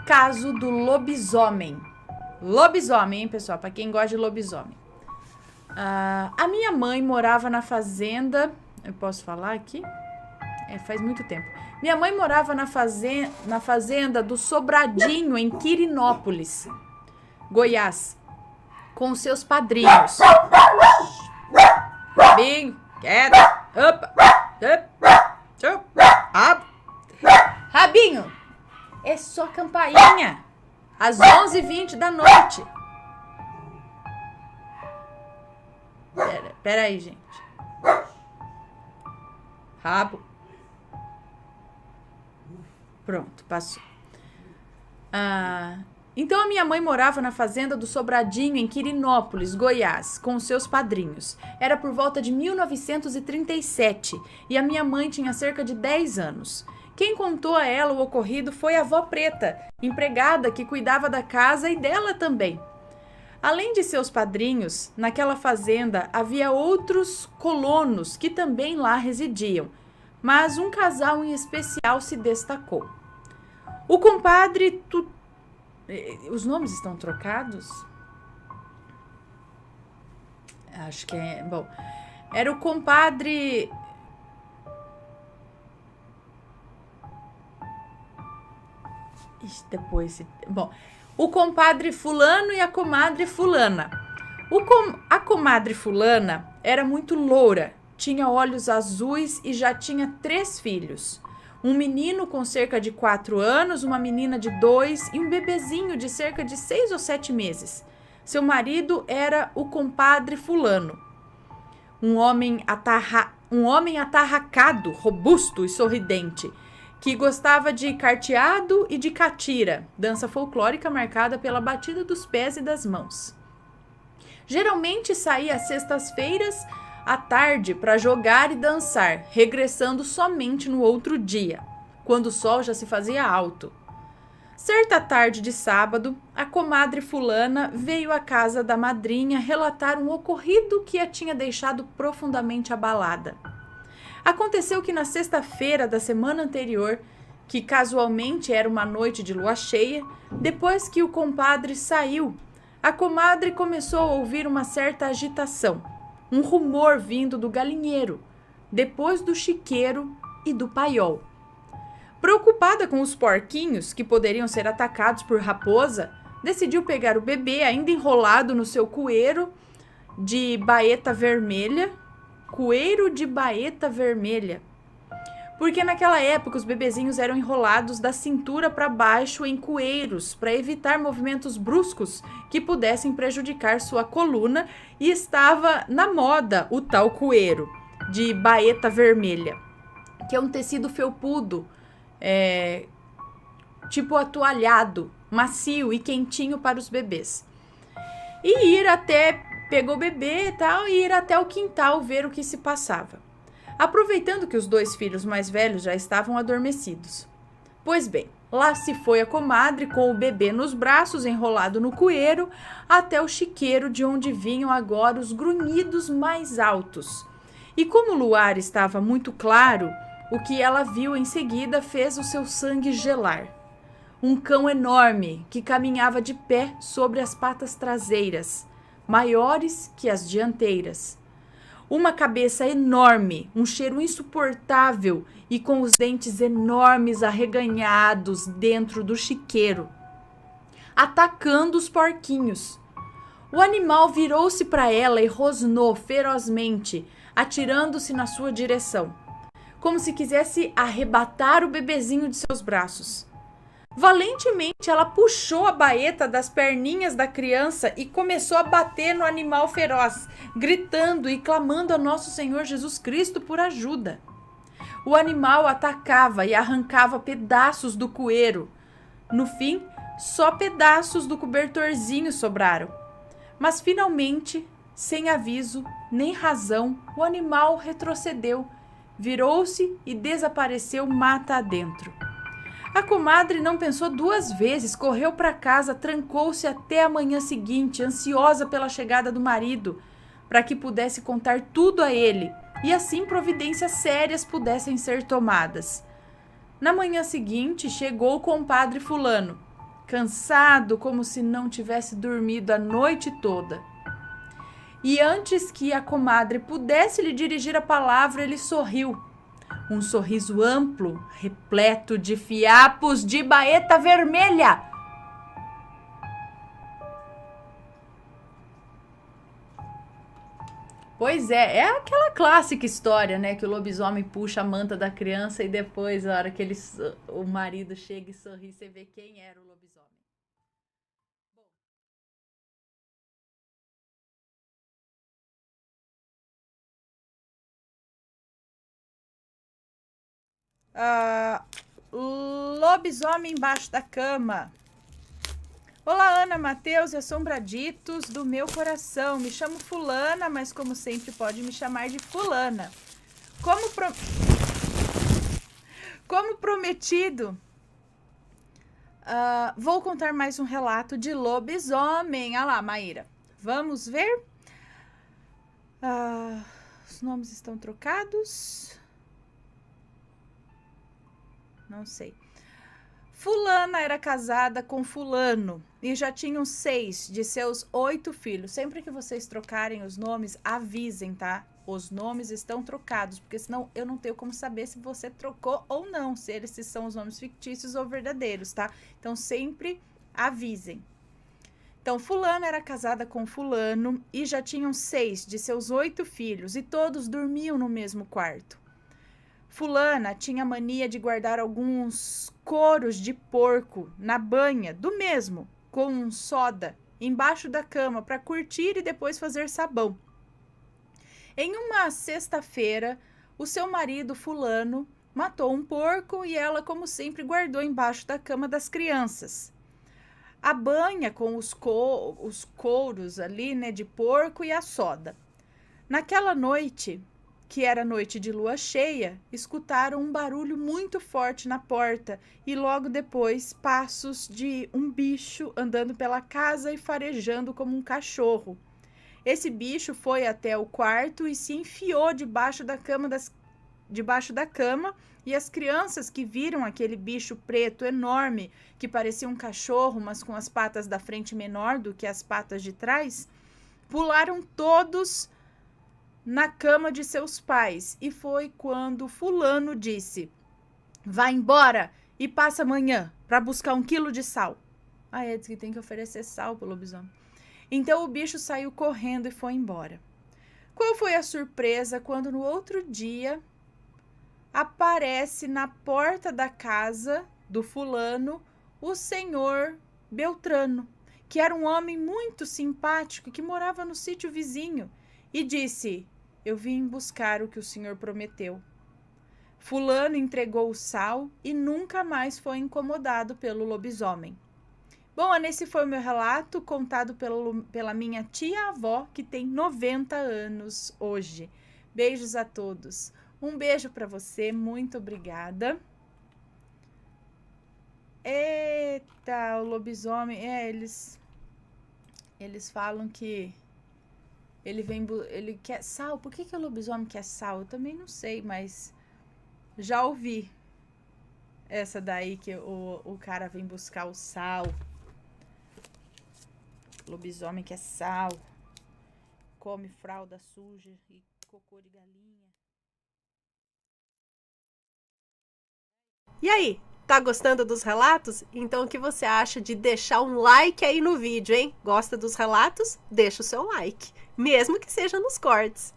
Caso do lobisomem. Lobisomem, hein, pessoal? Para quem gosta de lobisomem. A minha mãe morava na fazenda... Eu posso falar aqui? Faz muito tempo. Minha mãe morava na fazenda do Sobradinho, em Quirinópolis, Goiás, com seus padrinhos. Rabinho, quieto. Rabinho, é só campainha. Às 11h20 da noite. Pera aí, gente. Rabo. Pronto, passou. Então a minha mãe morava na fazenda do Sobradinho, em Quirinópolis, Goiás, com seus padrinhos. Era por volta de 1937 e a minha mãe tinha cerca de 10 anos. Quem contou a ela o ocorrido foi a avó Preta, empregada que cuidava da casa e dela também. Além de seus padrinhos, naquela fazenda havia outros colonos que também lá residiam, mas um casal em especial se destacou. O compadre... Os nomes estão trocados? Acho que é... Bom, era o compadre... Depois... Bom, o compadre fulano e a comadre fulana. A comadre fulana era muito loura, tinha olhos azuis e já tinha 3 filhos. Um menino com cerca de 4 anos, uma menina de 2 e um bebezinho de cerca de 6 ou 7 meses. Seu marido era o compadre fulano, um homem atarracado, robusto e sorridente, que gostava de carteado e de catira, dança folclórica marcada pela batida dos pés e das mãos. Geralmente saía às sextas-feiras à tarde para jogar e dançar, regressando somente no outro dia, quando o sol já se fazia alto. Certa tarde de sábado, a comadre fulana veio à casa da madrinha relatar um ocorrido que a tinha deixado profundamente abalada. Aconteceu que na sexta-feira da semana anterior, que casualmente era uma noite de lua cheia, depois que o compadre saiu, a comadre começou a ouvir uma certa agitação, um rumor vindo do galinheiro, depois do chiqueiro e do paiol. Preocupada com os porquinhos que poderiam ser atacados por raposa, decidiu pegar o bebê ainda enrolado no seu coeiro de baeta vermelha, porque naquela época os bebezinhos eram enrolados da cintura para baixo em coeiros para evitar movimentos bruscos que pudessem prejudicar sua coluna, e estava na moda o tal coeiro de baeta vermelha, que é um tecido felpudo, tipo atoalhado, macio e quentinho para os bebês. Pegou o bebê e tal, e ir até o quintal ver o que se passava, aproveitando que os 2 filhos mais velhos já estavam adormecidos. Pois bem, lá se foi a comadre com o bebê nos braços, enrolado no coeiro, até o chiqueiro, de onde vinham agora os grunhidos mais altos. E como o luar estava muito claro, o que ela viu em seguida fez o seu sangue gelar. Um cão enorme que caminhava de pé sobre as patas traseiras, maiores que as dianteiras. Uma cabeça enorme, um cheiro insuportável e com os dentes enormes arreganhados dentro do chiqueiro, atacando os porquinhos. O animal virou-se para ela e rosnou ferozmente, atirando-se na sua direção, como se quisesse arrebatar o bebezinho de seus braços. Valentemente, ela puxou a baeta das perninhas da criança e começou a bater no animal feroz, gritando e clamando a Nosso Senhor Jesus Cristo por ajuda. O animal atacava e arrancava pedaços do coeiro. No fim, só pedaços do cobertorzinho sobraram. Mas finalmente, sem aviso nem razão, o animal retrocedeu, virou-se e desapareceu mata adentro. A comadre não pensou 2 vezes, correu para casa, trancou-se até a manhã seguinte, ansiosa pela chegada do marido, para que pudesse contar tudo a ele e assim providências sérias pudessem ser tomadas. Na manhã seguinte, chegou o compadre fulano, cansado como se não tivesse dormido a noite toda. E antes que a comadre pudesse lhe dirigir a palavra, ele sorriu. Um sorriso amplo, repleto de fiapos de baeta vermelha. Pois é aquela clássica história, né? Que o lobisomem puxa a manta da criança e depois, a hora que o marido chega e sorri, você vê quem era o lobisomem. Ah, lobisomem embaixo da cama. Olá, Ana, Matheus e assombraditos do meu coração. Me chamo Fulana, mas como sempre pode me chamar de Fulana. Como prometido, vou contar mais um relato de lobisomem. Olha lá, Maíra. Vamos ver? Os nomes estão trocados? Não sei. Fulana era casada com fulano e já tinham 6 de seus 8 filhos. Sempre que vocês trocarem os nomes, avisem, tá? Os nomes estão trocados, porque senão eu não tenho como saber se você trocou ou não, se esses são os nomes fictícios ou verdadeiros, tá? Então sempre avisem. Então, fulana era casada com fulano e já tinham 6 de seus 8 filhos e todos dormiam no mesmo quarto. Fulana tinha mania de guardar alguns coros de porco na banha, do mesmo, com soda, embaixo da cama para curtir e depois fazer sabão. Em uma sexta-feira, o seu marido fulano matou um porco e ela, como sempre, guardou embaixo da cama das crianças. A banha com os couros ali, né, de porco e a soda. Naquela noite, que era noite de lua cheia, escutaram um barulho muito forte na porta e logo depois passos de um bicho andando pela casa e farejando como um cachorro. Esse bicho foi até o quarto e se enfiou debaixo da cama e as crianças que viram aquele bicho preto enorme, que parecia um cachorro, mas com as patas da frente menor do que as patas de trás, pularam todos na cama de seus pais. E foi quando fulano disse: vai embora e passa amanhã para buscar 1 quilo de sal. É, diz que tem que oferecer sal pro lobisomem. Então o bicho saiu correndo e foi embora. Qual foi a surpresa quando no outro dia aparece na porta da casa do fulano o senhor Beltrano, que era um homem muito simpático que morava no sítio vizinho, e disse: eu vim buscar o que o senhor prometeu. Fulano entregou o sal e nunca mais foi incomodado pelo lobisomem. Bom, esse foi o meu relato contado pela minha tia-avó, que tem 90 anos hoje. Beijos a todos. Um beijo para você, muito obrigada. Eita, o lobisomem, eles falam que ele quer sal. Por que o lobisomem quer sal? Eu também não sei, mas já ouvi essa daí que o cara vem buscar o sal. Lobisomem quer sal. Come fralda suja e cocô de galinha. E aí, tá gostando dos relatos? Então o que você acha de deixar um like aí no vídeo, hein? Gosta dos relatos? Deixa o seu like, mesmo que seja nos cortes.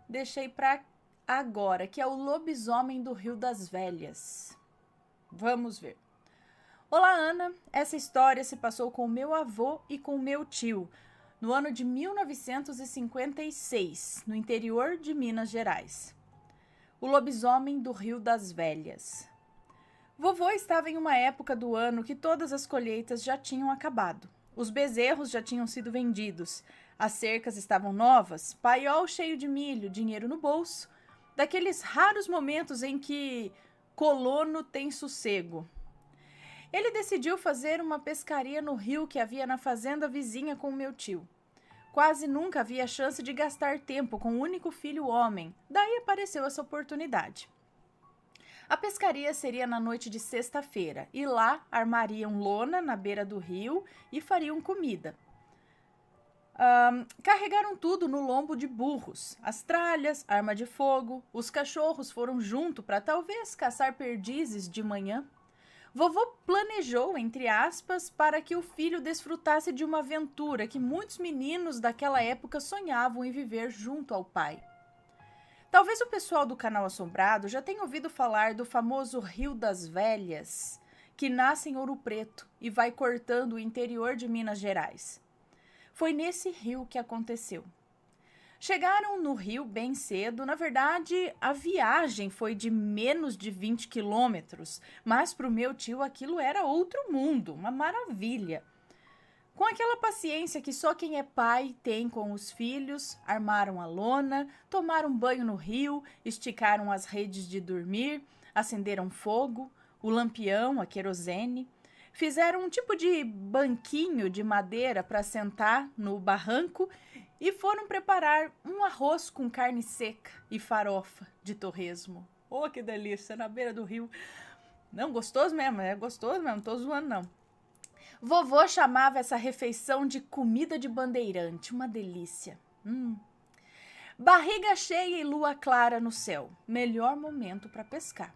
Deixei para agora, que é o lobisomem do Rio das Velhas. Vamos ver. Olá, Ana. Essa história se passou com meu avô e com meu tio no ano de 1956, no interior de Minas Gerais. O lobisomem do Rio das Velhas. Vovô estava em uma época do ano que todas as colheitas já tinham acabado. Os bezerros já tinham sido vendidos, as cercas estavam novas, paiol cheio de milho, dinheiro no bolso, daqueles raros momentos em que colono tem sossego. Ele decidiu fazer uma pescaria no rio que havia na fazenda vizinha com meu tio. quase nunca havia chance de gastar tempo com o único filho homem, daí apareceu essa oportunidade. A pescaria seria na noite de sexta-feira, e lá armariam lona na beira do rio e fariam comida. Carregaram tudo no lombo de burros, as tralhas, arma de fogo, os cachorros foram junto para talvez caçar perdizes de manhã. Vovô planejou, entre aspas, para que o filho desfrutasse de uma aventura que muitos meninos daquela época sonhavam em viver junto ao pai. Talvez o pessoal do Canal Assombrado já tenha ouvido falar do famoso Rio das Velhas, que nasce em Ouro Preto e vai cortando o interior de Minas Gerais. Foi nesse rio que aconteceu. Chegaram no rio bem cedo, na verdade a viagem foi de menos de 20 quilômetros, mas para o meu tio aquilo era outro mundo, uma maravilha. Com aquela paciência que só quem é pai tem com os filhos, armaram a lona, tomaram banho no rio, esticaram as redes de dormir, acenderam fogo, o lampião, a querosene, fizeram um tipo de banquinho de madeira para sentar no barranco e foram preparar um arroz com carne seca e farofa de torresmo. Oh, que delícia, na beira do rio. Não, gostoso mesmo, não tô zoando não. Vovô chamava essa refeição de comida de bandeirante, uma delícia. Barriga cheia e lua clara no céu, melhor momento para pescar.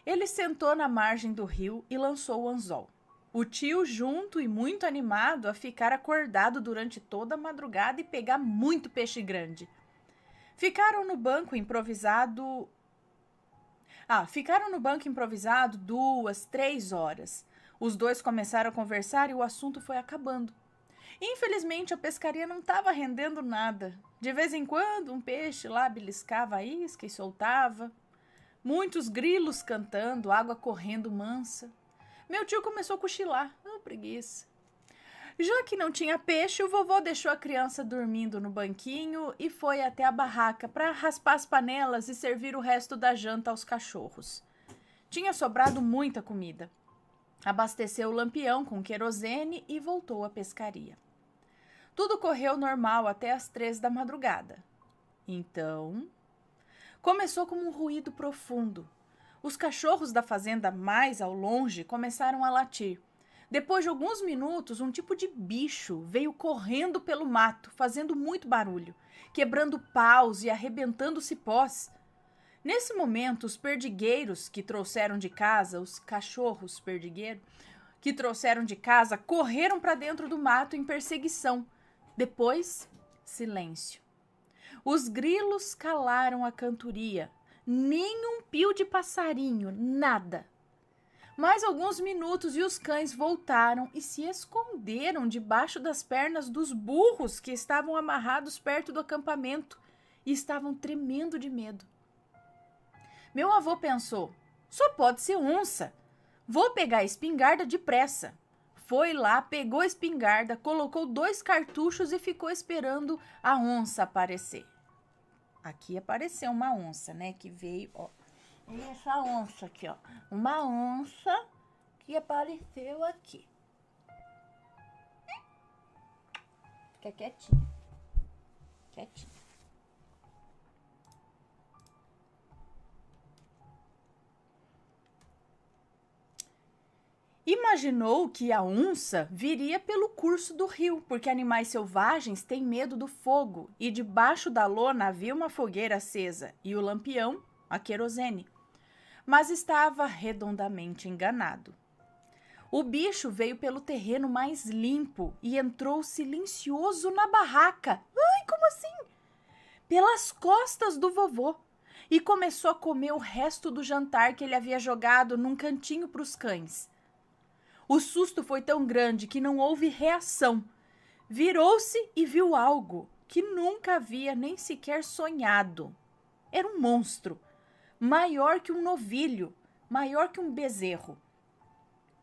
Ele sentou na margem do rio e lançou o anzol. O tio junto e muito animado a ficar acordado durante toda a madrugada e pegar muito peixe grande. Ficaram no banco improvisado 2, 3 horas. Os dois começaram a conversar e o assunto foi acabando. Infelizmente, a pescaria não estava rendendo nada. De vez em quando, um peixe lá beliscava a isca e soltava. Muitos grilos cantando, água correndo mansa. Meu tio começou a cochilar. Preguiça. Já que não tinha peixe, o vovô deixou a criança dormindo no banquinho e foi até a barraca para raspar as panelas e servir o resto da janta aos cachorros. Tinha sobrado muita comida. Abasteceu o lampião com querosene e voltou à pescaria. Tudo correu normal até as 3 da madrugada. Então, começou com um ruído profundo. Os cachorros da fazenda mais ao longe começaram a latir. Depois de alguns minutos, um tipo de bicho veio correndo pelo mato, fazendo muito barulho, quebrando paus e arrebentando cipós. Nesse momento, os perdigueiros que trouxeram de casa, os cachorros perdigueiros que trouxeram de casa, correram para dentro do mato em perseguição. Depois, silêncio. Os grilos calaram a cantoria. Nem um pio de passarinho, nada. Mais alguns minutos e os cães voltaram e se esconderam debaixo das pernas dos burros que estavam amarrados perto do acampamento e estavam tremendo de medo. Meu avô pensou, só pode ser onça. Vou pegar a espingarda depressa. Foi lá, pegou a espingarda, colocou 2 cartuchos e ficou esperando a onça aparecer. Aqui apareceu uma onça, né, que veio, ó. E essa onça aqui, ó. Uma onça que apareceu aqui. Fica quietinha. Quietinha. Imaginou que a onça viria pelo curso do rio, porque animais selvagens têm medo do fogo, e debaixo da lona havia uma fogueira acesa e o lampião, a querosene. Mas estava redondamente enganado. O bicho veio pelo terreno mais limpo e entrou silencioso na barraca. Ai, como assim? Pelas costas do vovô. E começou a comer o resto do jantar que ele havia jogado num cantinho para os cães. O susto foi tão grande que não houve reação. Virou-se e viu algo que nunca havia nem sequer sonhado. Era um monstro, maior que um novilho, maior que um bezerro.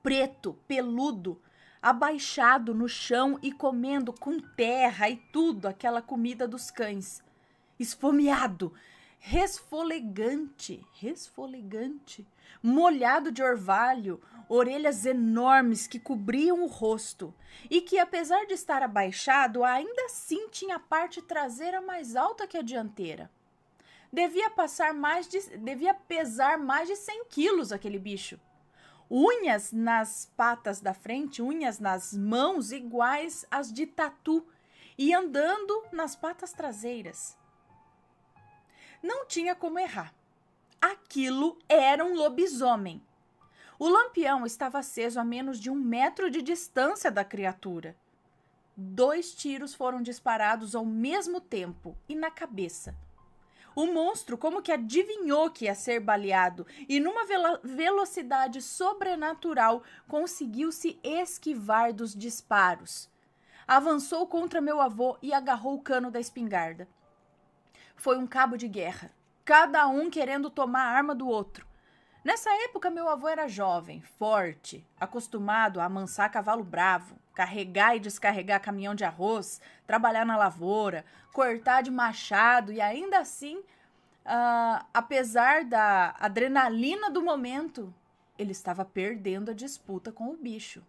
Preto, peludo, abaixado no chão e comendo com terra e tudo aquela comida dos cães. Esfomeado, resfolegante, molhado de orvalho, orelhas enormes que cobriam o rosto e que, apesar de estar abaixado, ainda assim tinha a parte traseira mais alta que a dianteira. Devia pesar mais de 100 quilos aquele bicho. Unhas nas patas da frente, unhas nas mãos iguais às de tatu e andando nas patas traseiras. Não tinha como errar. Aquilo era um lobisomem. O lampião estava aceso a menos de 1 metro de distância da criatura. 2 tiros foram disparados ao mesmo tempo e na cabeça. O monstro como que adivinhou que ia ser baleado e numa velocidade sobrenatural conseguiu se esquivar dos disparos. Avançou contra meu avô e agarrou o cano da espingarda. Foi um cabo de guerra, cada um querendo tomar a arma do outro. Nessa época, meu avô era jovem, forte, acostumado a amansar cavalo bravo, carregar e descarregar caminhão de arroz, trabalhar na lavoura, cortar de machado e ainda assim, apesar da adrenalina do momento, ele estava perdendo a disputa com o bicho.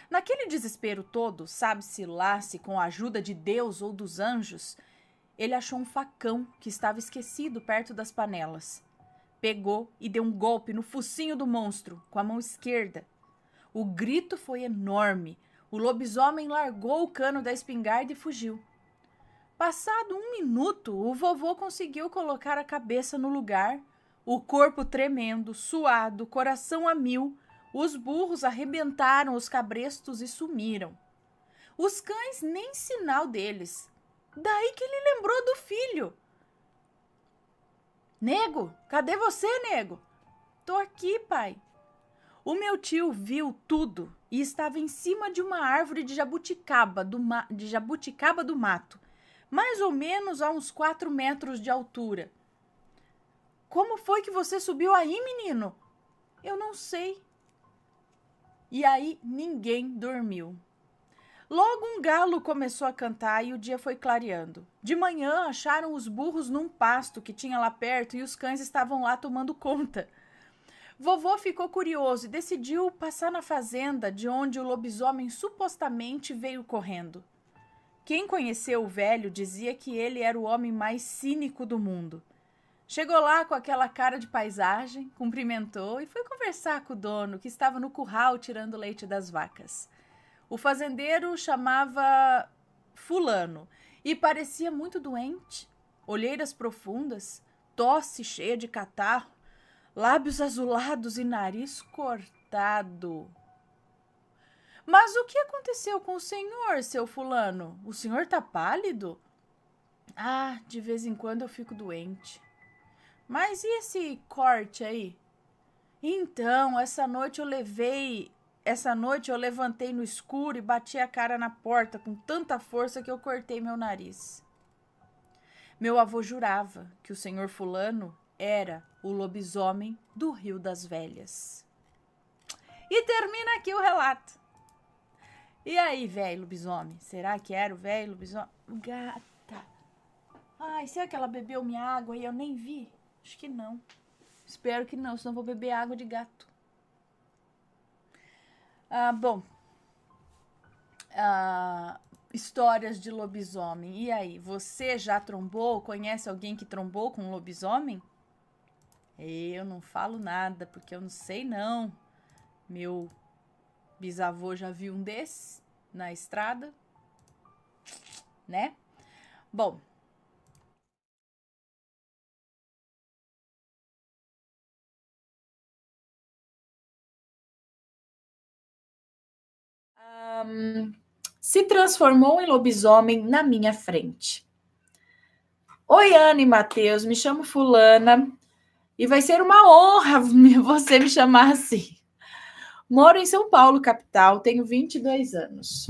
Naquele desespero todo, sabe-se lá se com a ajuda de Deus ou dos anjos, ele achou um facão que estava esquecido perto das panelas. Pegou e deu um golpe no focinho do monstro, com a mão esquerda. O grito foi enorme. O lobisomem largou o cano da espingarda e fugiu. Passado 1 minuto, o vovô conseguiu colocar a cabeça no lugar, o corpo tremendo, suado, coração a mil. Os burros arrebentaram os cabrestos e sumiram. Os cães, nem sinal deles. Daí que ele lembrou do filho. Nego, cadê você, nego? Tô aqui, pai. O meu tio viu tudo e estava em cima de uma árvore de jabuticaba do mato, mais ou menos a uns 4 metros de altura. Como foi que você subiu aí, menino? Eu não sei. E aí ninguém dormiu. Logo um galo começou a cantar e o dia foi clareando. De manhã acharam os burros num pasto que tinha lá perto e os cães estavam lá tomando conta. Vovô ficou curioso e decidiu passar na fazenda de onde o lobisomem supostamente veio correndo. Quem conheceu o velho dizia que ele era o homem mais cínico do mundo. Chegou lá com aquela cara de paisagem, cumprimentou e foi conversar com o dono que estava no curral tirando leite das vacas. O fazendeiro chamava Fulano e parecia muito doente, olheiras profundas, tosse cheia de catarro, lábios azulados e nariz cortado. Mas o que aconteceu com o senhor, seu Fulano? O senhor tá pálido? Ah, de vez em quando eu fico doente. Mas e esse corte aí? Então, essa noite eu levantei no escuro e bati a cara na porta com tanta força que eu cortei meu nariz. Meu avô jurava que o senhor Fulano era o lobisomem do Rio das Velhas. E termina aqui o relato. E aí, velho lobisomem? Será que era o velho lobisomem? Gata. Ai, será que ela bebeu minha água e eu nem vi? Acho que não. Espero que não, senão vou beber água de gato. Bom, histórias de lobisomem. E aí, você já trombou? Conhece alguém que trombou com um lobisomem? Eu não falo nada, porque eu não sei não. Meu bisavô já viu um desses na estrada, né? Bom. Se transformou em lobisomem na minha frente. Oi, Ana e Matheus, me chamo Fulana e vai ser uma honra você me chamar assim. Moro em São Paulo, capital, tenho 22 anos.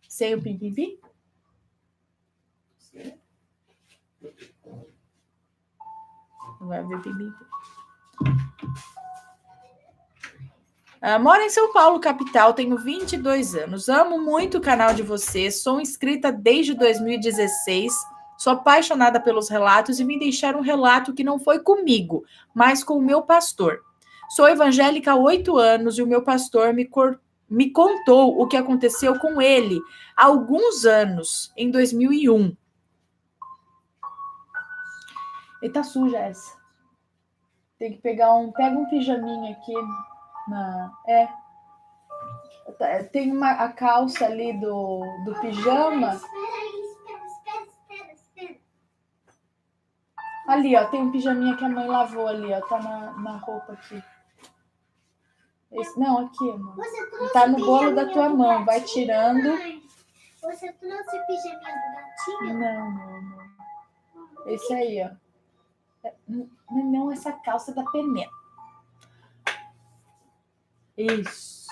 Sem o pim-pim-pim? Vai ver pim-pim-pim. Moro em São Paulo, capital, tenho 22 anos. Amo muito o canal de vocês, sou inscrita desde 2016, Sou apaixonada pelos relatos e vim deixar um relato que não foi comigo, mas com o meu pastor. Sou evangélica há 8 anos e o meu pastor me contou o que aconteceu com ele há alguns anos, em 2001. E tá suja essa. Tem que pegar pega um pijaminha aqui. Tem a calça ali do pijama. Espera. Ali, ó, tem um pijaminha que a mãe lavou ali, ó. Tá na roupa aqui. Não, aqui, amor. Tá no bolo da tua mão. Vai tirando. Mãe. Você trouxe o pijaminha do gatinho? Não. Esse aí, ó. Não, essa calça da Penena. Isso.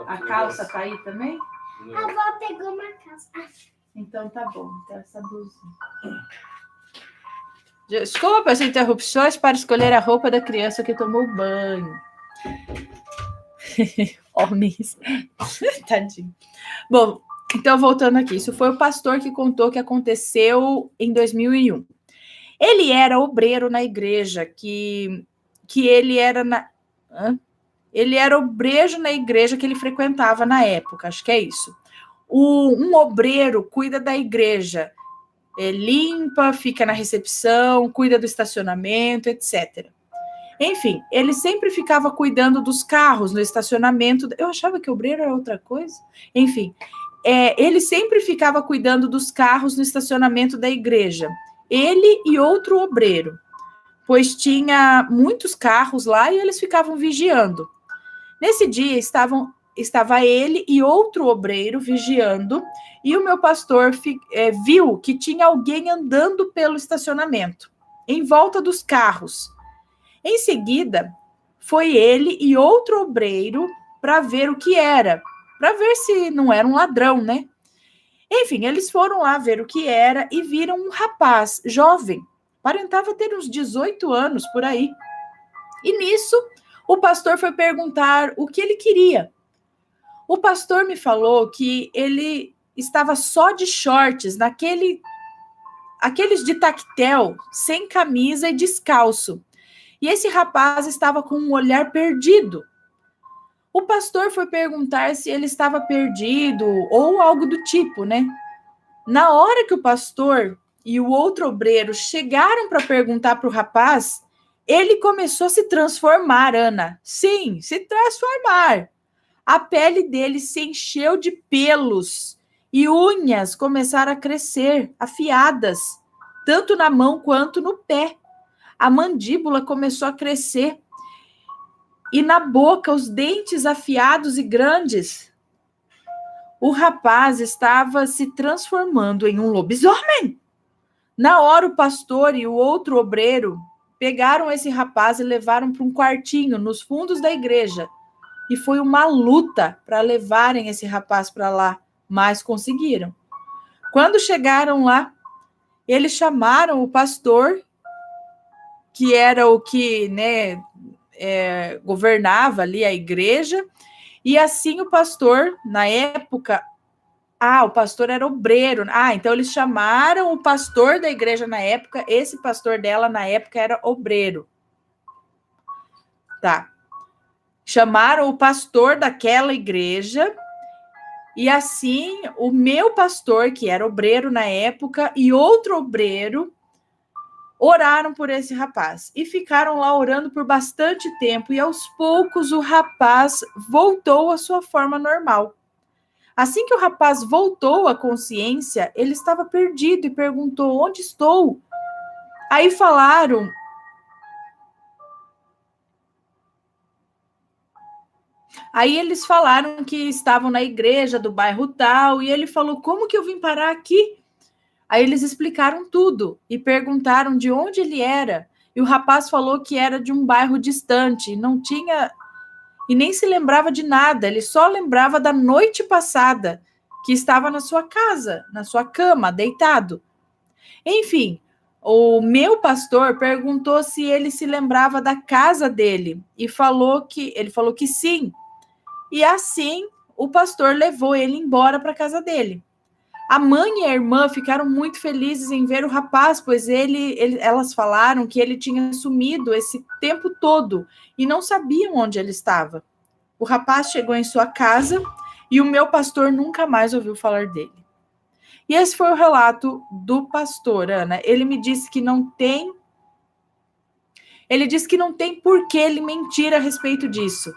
A calça tá aí também? A avó pegou uma calça. Então tá bom. Então essa blusinha. Desculpa as interrupções para escolher a roupa da criança que tomou banho. Homens. Tadinho. Bom, então voltando aqui. Isso foi o pastor que contou que aconteceu em 2001. Ele era obreiro na igreja, que ele era Ele era obreiro na igreja que ele frequentava na época, acho que é isso. Um obreiro cuida da igreja, limpa, fica na recepção, cuida do estacionamento, etc. Enfim, ele sempre ficava cuidando dos carros no estacionamento. Eu achava que obreiro era outra coisa. Enfim, ele sempre ficava cuidando dos carros no estacionamento da igreja. Ele e outro obreiro, pois tinha muitos carros lá e eles ficavam vigiando. Nesse dia estava ele e outro obreiro vigiando, e o meu pastor viu que tinha alguém andando pelo estacionamento, em volta dos carros. Em seguida, foi ele e outro obreiro para ver o que era, para ver se não era um ladrão, né? Enfim, eles foram lá ver o que era e viram um rapaz jovem, aparentava ter uns 18 anos por aí. E nisso, o pastor foi perguntar o que ele queria. O pastor me falou que ele estava só de shorts, aqueles de tactel, sem camisa e descalço. E esse rapaz estava com um olhar perdido. O pastor foi perguntar se ele estava perdido ou algo do tipo, né? Na hora que o pastor e o outro obreiro chegaram para perguntar para o rapaz, ele começou a se transformar, Ana. Sim, se transformar. A pele dele se encheu de pelos e unhas começaram a crescer, afiadas, tanto na mão quanto no pé. A mandíbula começou a crescer e na boca os dentes afiados e grandes. O rapaz estava se transformando em um lobisomem. Na hora, o pastor e o outro obreiro pegaram esse rapaz e levaram para um quartinho nos fundos da igreja. E foi uma luta para levarem esse rapaz para lá, mas conseguiram. Quando chegaram lá, eles chamaram o pastor, que era o que, né, governava ali a igreja, e assim o pastor, na época, o pastor era obreiro. Então eles chamaram o pastor da igreja na época, esse pastor dela na época era obreiro. Tá. Chamaram o pastor daquela igreja, e assim o meu pastor, que era obreiro na época, e outro obreiro, oraram por esse rapaz e ficaram lá orando por bastante tempo, e aos poucos o rapaz voltou à sua forma normal. Assim que o rapaz voltou à consciência, ele estava perdido e perguntou: onde estou? Aí falaram... Aí eles falaram que estavam na igreja do bairro tal, e ele falou: como que eu vim parar aqui? Aí eles explicaram tudo e perguntaram de onde ele era. E o rapaz falou que era de um bairro distante, não tinha e nem se lembrava de nada, ele só lembrava da noite passada, que estava na sua casa, na sua cama, deitado. Enfim, o meu pastor perguntou se ele se lembrava da casa dele e ele falou que sim. E assim, o pastor levou ele embora para a casa dele. A mãe e a irmã ficaram muito felizes em ver o rapaz, pois elas falaram que ele tinha sumido esse tempo todo e não sabiam onde ele estava. O rapaz chegou em sua casa e o meu pastor nunca mais ouviu falar dele. E esse foi o relato do pastor, Ana. Ele disse que não tem por que ele mentir a respeito disso.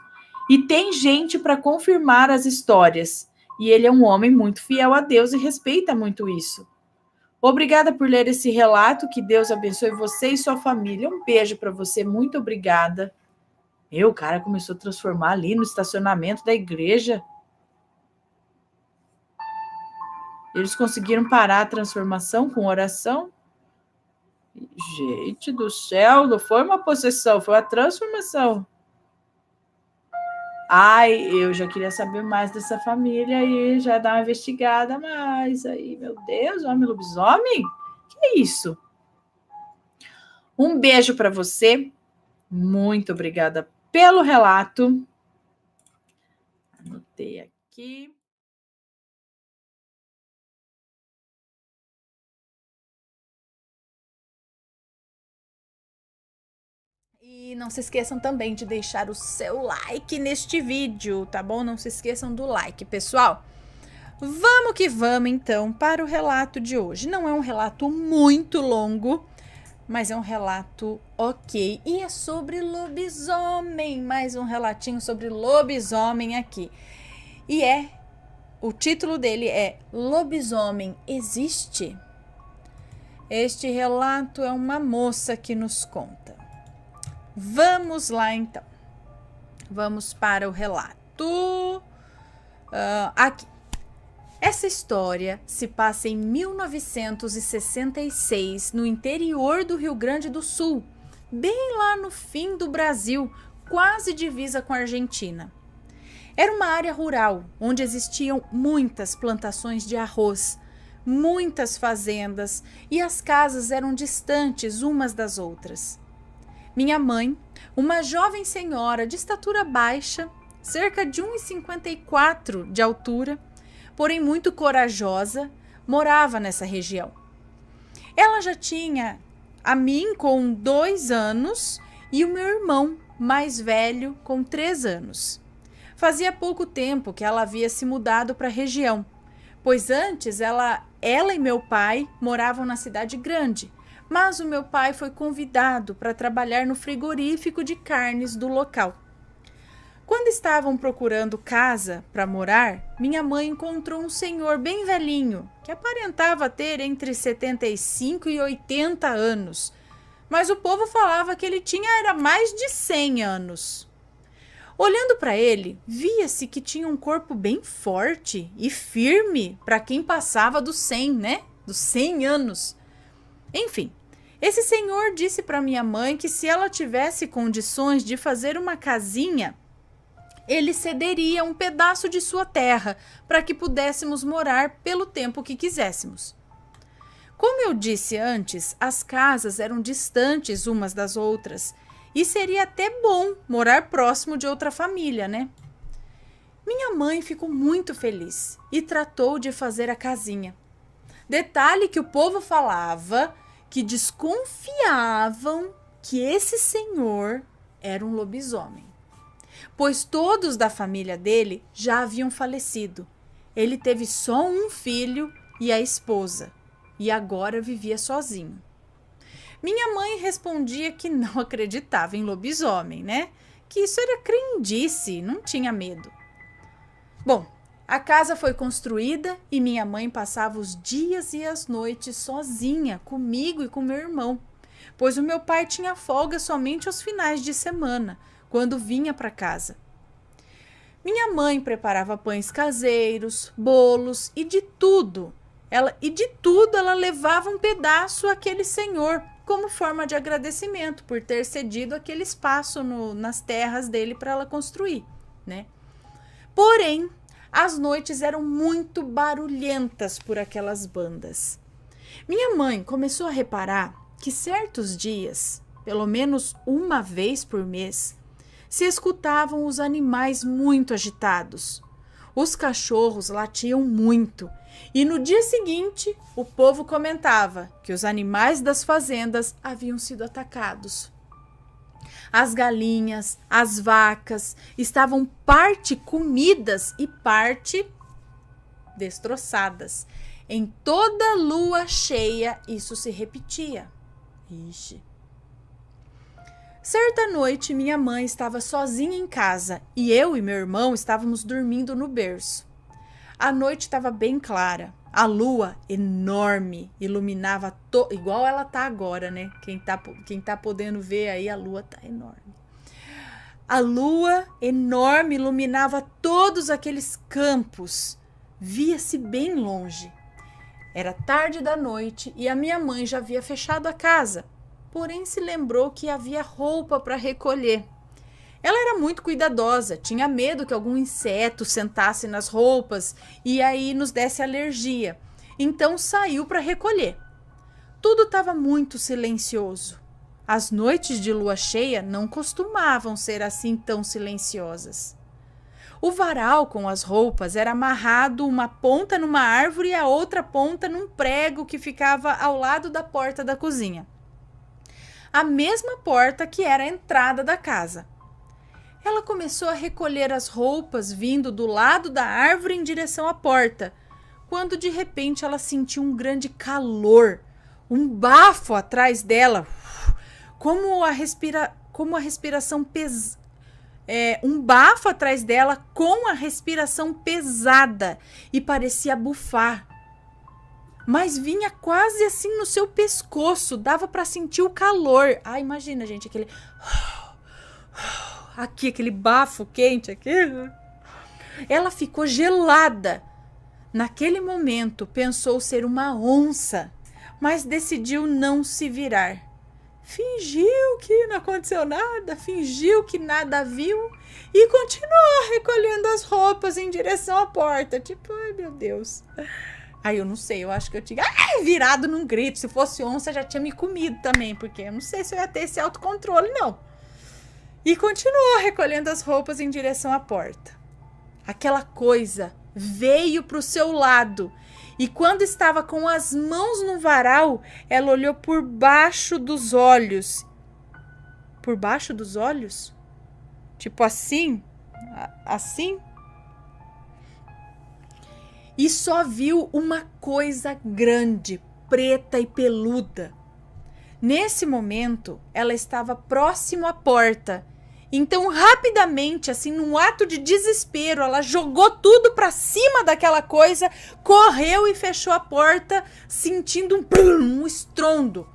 E tem gente para confirmar as histórias. E ele é um homem muito fiel a Deus e respeita muito isso. Obrigada por ler esse relato. Que Deus abençoe você e sua família. Um beijo para você. Muito obrigada. O cara começou a transformar ali no estacionamento da igreja. Eles conseguiram parar a transformação com oração? Gente do céu, não foi uma possessão, foi uma transformação. Ai, eu já queria saber mais dessa família e já dar uma investigada mais. Aí, meu Deus, homem lobisomem? Que é isso? Um beijo para você. Muito obrigada pelo relato. Anotei aqui. E não se esqueçam também de deixar o seu like neste vídeo, tá bom? Não se esqueçam do like, pessoal. Vamos que vamos, então, para o relato de hoje. Não é um relato muito longo, mas é um relato ok. E é sobre lobisomem. Mais um relatinho sobre lobisomem aqui. E o título dele é Lobisomem Existe? Este relato é uma moça que nos conta. Vamos lá, então. Vamos para o relato. Aqui. Essa história se passa em 1966, no interior do Rio Grande do Sul, bem lá no fim do Brasil, quase divisa com a Argentina. Era uma área rural, onde existiam muitas plantações de arroz, muitas fazendas, e as casas eram distantes umas das outras. Minha mãe, uma jovem senhora de estatura baixa, cerca de 1,54 de altura, porém muito corajosa, morava nessa região. Ela já tinha a mim com 2 anos e o meu irmão mais velho com 3 anos. Fazia pouco tempo que ela havia se mudado para a região, pois antes ela e meu pai moravam na cidade grande, mas o meu pai foi convidado para trabalhar no frigorífico de carnes do local. Quando estavam procurando casa para morar, minha mãe encontrou um senhor bem velhinho, que aparentava ter entre 75 e 80 anos, mas o povo falava que ele era mais de 100 anos. Olhando para ele, via-se que tinha um corpo bem forte e firme para quem passava dos 100, né? Dos 100 anos. Enfim, esse senhor disse para minha mãe que se ela tivesse condições de fazer uma casinha, ele cederia um pedaço de sua terra para que pudéssemos morar pelo tempo que quiséssemos. Como eu disse antes, as casas eram distantes umas das outras e seria até bom morar próximo de outra família, né? Minha mãe ficou muito feliz e tratou de fazer a casinha. Detalhe que o povo falava que desconfiavam que esse senhor era um lobisomem, pois todos da família dele já haviam falecido. Ele teve só um filho e a esposa, e agora vivia sozinho. Minha mãe respondia que não acreditava em lobisomem, né? Que isso era crendice, não tinha medo. Bom, a casa foi construída e minha mãe passava os dias e as noites sozinha, comigo e com meu irmão, pois o meu pai tinha folga somente aos finais de semana, quando vinha para casa. Minha mãe preparava pães caseiros, bolos e de tudo. Ela levava um pedaço àquele senhor, como forma de agradecimento por ter cedido aquele espaço nas terras dele para ela construir, né? Porém, as noites eram muito barulhentas por aquelas bandas. Minha mãe começou a reparar que certos dias, pelo menos uma vez por mês, se escutavam os animais muito agitados. Os cachorros latiam muito e no dia seguinte o povo comentava que os animais das fazendas haviam sido atacados. As galinhas, as vacas estavam parte comidas e parte destroçadas. Em toda lua cheia isso se repetia. Ixi. Certa noite, minha mãe estava sozinha em casa e eu e meu irmão estávamos dormindo no berço. A noite estava bem clara. A lua, enorme, iluminava igual ela tá agora, né? Quem tá podendo ver aí, a lua tá enorme. A lua, enorme, iluminava todos aqueles campos. Via-se bem longe. Era tarde da noite e a minha mãe já havia fechado a casa. Porém, se lembrou que havia roupa para recolher. Ela era muito cuidadosa, tinha medo que algum inseto sentasse nas roupas e aí nos desse alergia. Então saiu para recolher. Tudo estava muito silencioso. As noites de lua cheia não costumavam ser assim tão silenciosas. O varal com as roupas era amarrado uma ponta numa árvore e a outra ponta num prego que ficava ao lado da porta da cozinha. A mesma porta que era a entrada da casa. Ela começou a recolher as roupas vindo do lado da árvore em direção à porta, quando de repente ela sentiu um grande calor, um bafo atrás dela, como a respiração pesada. Um bafo atrás dela com a respiração pesada e parecia bufar. Mas vinha quase assim no seu pescoço, dava para sentir o calor. Ah, imagina, gente, aquele bafo quente aqui. Ela ficou gelada. Naquele momento, pensou ser uma onça, mas decidiu não se virar. Fingiu que não aconteceu nada, fingiu que nada viu e continuou recolhendo as roupas em direção à porta. Tipo, ai meu Deus. Aí eu não sei, eu acho que eu tinha virado num grito. Se fosse onça, já tinha me comido também, porque eu não sei se eu ia ter esse autocontrole, não. E continuou recolhendo as roupas em direção à porta. Aquela coisa veio para o seu lado e quando estava com as mãos no varal, ela olhou por baixo dos olhos. Por baixo dos olhos? Tipo assim? Assim? E só viu uma coisa grande, preta e peluda. Nesse momento, ela estava próximo à porta. Então, rapidamente, assim, num ato de desespero, ela jogou tudo para cima daquela coisa, correu e fechou a porta, sentindo um estrondo.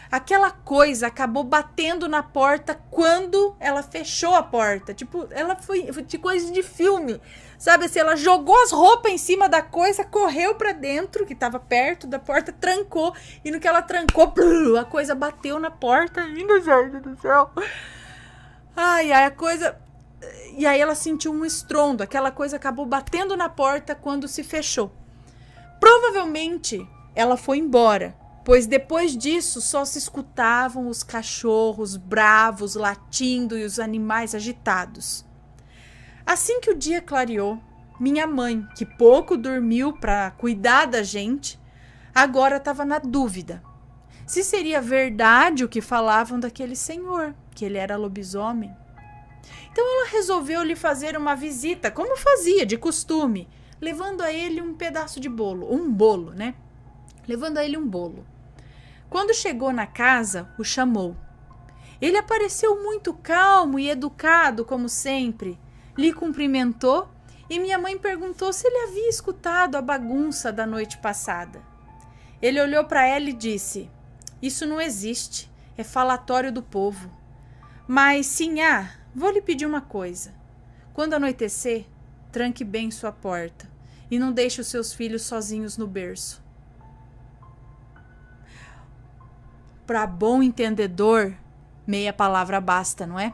Aquela coisa acabou batendo na porta quando ela fechou a porta. Tipo, ela foi de coisa de filme. Sabe assim, ela jogou as roupas em cima da coisa, correu pra dentro, que tava perto da porta, trancou. E no que ela trancou, a coisa bateu na porta ainda, gente do céu. Ai, a coisa... E aí ela sentiu um estrondo. Aquela coisa acabou batendo na porta quando se fechou. Provavelmente ela foi embora, pois depois disso só se escutavam os cachorros bravos latindo e os animais agitados. Assim que o dia clareou, minha mãe, que pouco dormiu para cuidar da gente, agora estava na dúvida se seria verdade o que falavam daquele senhor, que ele era lobisomem. Então ela resolveu lhe fazer uma visita, como fazia de costume, levando a ele um pedaço de bolo, um bolo, né? Levando a ele um bolo. Quando chegou na casa, o chamou. Ele apareceu muito calmo e educado, como sempre. Lhe cumprimentou e minha mãe perguntou se ele havia escutado a bagunça da noite passada. Ele olhou para ela e disse: "Isso não existe, é falatório do povo. Mas, sinhá, vou lhe pedir uma coisa. Quando anoitecer, tranque bem sua porta e não deixe os seus filhos sozinhos no berço." Para bom entendedor, meia palavra basta, não é?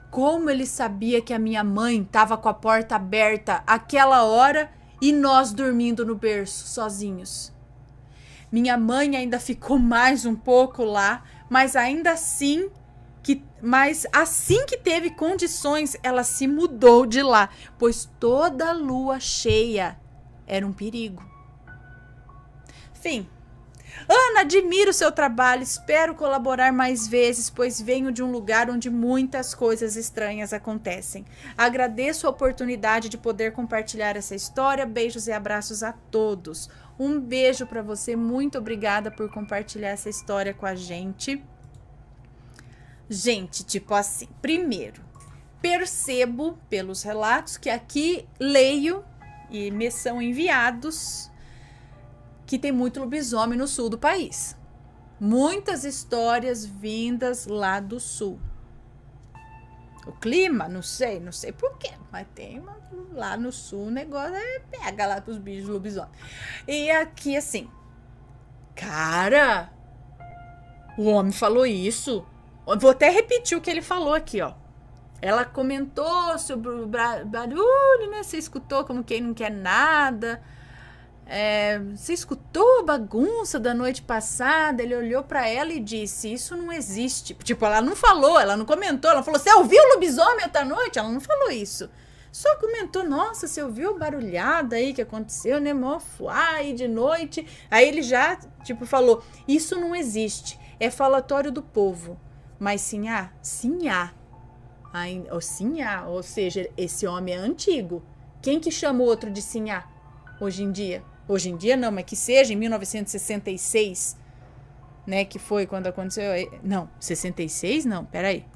Como ele sabia que a minha mãe estava com a porta aberta àquela hora e nós dormindo no berço, sozinhos? Minha mãe ainda ficou mais um pouco lá, mas ainda assim Mas assim que teve condições, ela se mudou de lá, pois toda lua cheia era um perigo. Fim. Ana, admiro o seu trabalho, espero colaborar mais vezes, pois venho de um lugar onde muitas coisas estranhas acontecem. Agradeço a oportunidade de poder compartilhar essa história. Beijos e abraços a todos. Um beijo para você, muito obrigada por compartilhar essa história com a gente. Gente, tipo assim, primeiro, percebo pelos relatos que aqui leio e me são enviados que tem muito lobisomem no sul do país. Muitas histórias vindas lá do sul. O clima, não sei por quê, mas tem lá no sul o negócio pega lá pros bichos lobisomem. E aqui assim, cara, o homem falou isso. Eu vou até repetir o que ele falou aqui, ó. Ela comentou sobre o barulho, né? Você escutou como quem não quer nada. Você escutou a bagunça da noite passada? Ele olhou pra ela e disse, isso não existe. Tipo, ela não falou, ela não comentou. Ela falou, você ouviu o lobisomem outra noite? Ela não falou isso. Só comentou, nossa, você ouviu a barulhada aí que aconteceu, né? Aí de noite. Aí ele já, tipo, falou, isso não existe. É falatório do povo. Mas sim há? Sim há. Sim há. Ou seja, esse homem é antigo. Quem que chama o outro de sim há hoje em dia? Hoje em dia não, mas que seja em 1966, né? Que foi quando aconteceu. Não, 66 não, peraí.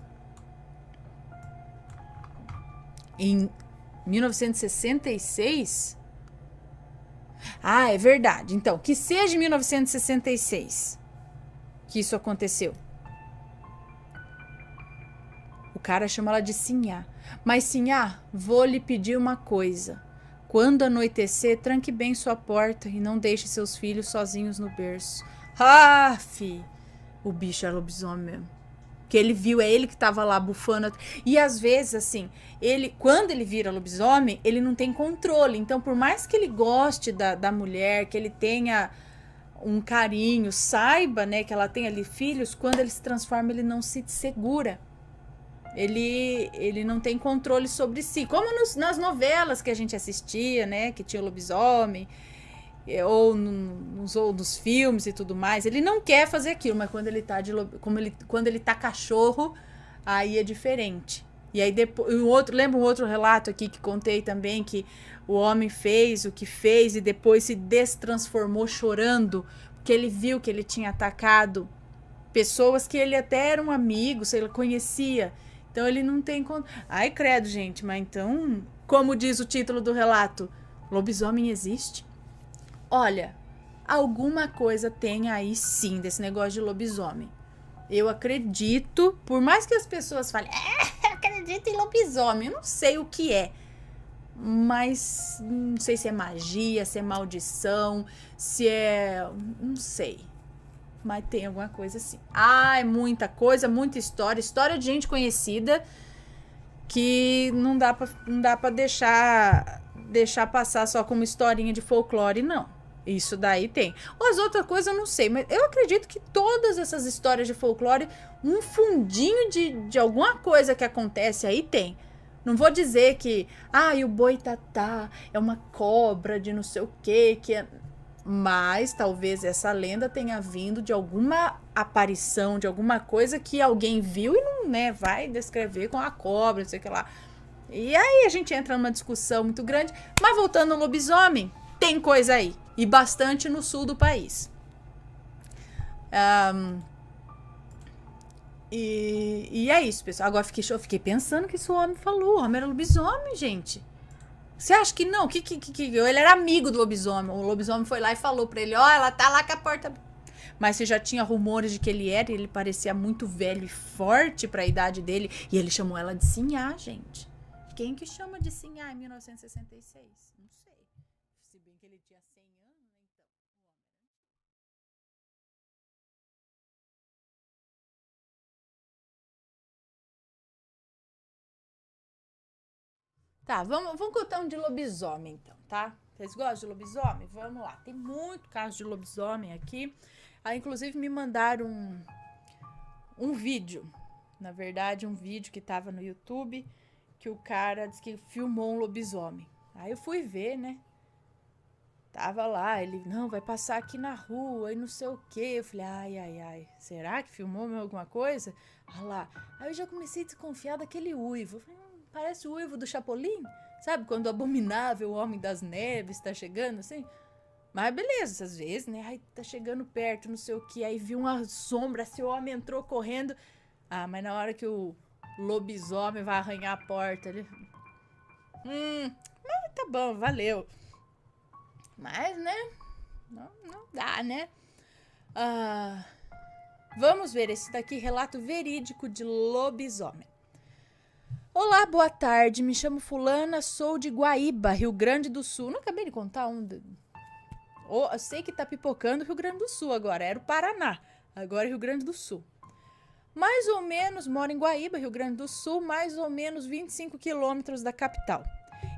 Em 1966? Ah, é verdade. Então, que seja em 1966 que isso aconteceu. O cara chama ela de Sinhá. Mas Sinhá, vou lhe pedir uma coisa. Quando anoitecer, tranque bem sua porta e não deixe seus filhos sozinhos no berço. Ah, fi! O bicho era lobisomem mesmo. Que ele viu, é ele que tava lá bufando. E às vezes, assim, quando ele vira lobisomem, ele não tem controle. Então, por mais que ele goste da mulher, que ele tenha um carinho, saiba, né, que ela tem ali filhos, quando ele se transforma, ele não se segura. Ele não tem controle sobre si. Como nas novelas que a gente assistia, né? Que tinha lobisomem. Ou nos filmes e tudo mais. Ele não quer fazer aquilo. Mas quando ele tá quando ele tá cachorro, aí é diferente. E aí depois... lembra um outro relato aqui que contei também. Que o homem fez o que fez. E depois se destransformou chorando. Porque ele viu que ele tinha atacado pessoas que ele até era um amigo. Se ele conhecia. Então ele não tem... Ai, credo, gente. Mas então, como diz o título do relato, lobisomem existe? Olha, alguma coisa tem aí sim desse negócio de lobisomem. Eu acredito, por mais que as pessoas falem, eu acredito em lobisomem. Eu não sei o que é. Mas não sei se é magia, se é maldição, se é... Não sei. Mas tem alguma coisa assim. É muita coisa, muita história. História de gente conhecida que não dá pra deixar passar só como historinha de folclore, não. Isso daí tem. As outras coisas eu não sei, mas eu acredito que todas essas histórias de folclore, um fundinho de alguma coisa que acontece aí tem. Não vou dizer que, o boitatá é uma cobra de não sei o quê, que é... Mas talvez essa lenda tenha vindo de alguma aparição, de alguma coisa que alguém viu e não, né, vai descrever com a cobra, não sei o que lá. E aí a gente entra numa discussão muito grande. Mas voltando ao lobisomem, tem coisa aí. E bastante no sul do país. E é isso, pessoal. Agora eu fiquei pensando que isso o homem falou. O homem era lobisomem, gente. Você acha que não? Ele era amigo do lobisomem. O lobisomem foi lá e falou pra ele, ela tá lá com a porta... Mas você já tinha rumores de que ele era, e ele parecia muito velho e forte pra idade dele. E ele chamou ela de Sinhá, gente. Quem que chama de Sinhá em 1966? Não sei. Se bem que ele tinha 100 anos, então... Tá, vamos contar um de lobisomem, então, tá? Vocês gostam de lobisomem? Vamos lá. Tem muito caso de lobisomem aqui. Inclusive, me mandaram um vídeo Na verdade, um vídeo que tava no YouTube que o cara disse que filmou um lobisomem. Aí eu fui ver, né? Tava lá, ele, não, vai passar aqui na rua e não sei o quê. Eu falei, ai, será que filmou mesmo alguma coisa? Ah lá. Aí eu já comecei a desconfiar daquele uivo. Eu falei, parece o uivo do Chapolin. Sabe, quando o abominável Homem das Neves tá chegando, assim? Mas beleza, às vezes, né? Aí tá chegando perto, não sei o que. Aí viu uma sombra, assim, o homem entrou correndo. Ah, mas na hora que o lobisomem vai arranhar a porta, ele... mas tá bom, valeu. Mas, né? Não dá, né? Vamos ver esse daqui, relato verídico de lobisomem. Olá, boa tarde. Me chamo fulana, sou de Guaíba, Rio Grande do Sul. Não acabei de contar eu sei que tá pipocando Rio Grande do Sul agora. Era o Paraná. Agora é Rio Grande do Sul. Mais ou menos, moro em Guaíba, Rio Grande do Sul, mais ou menos 25 quilômetros da capital.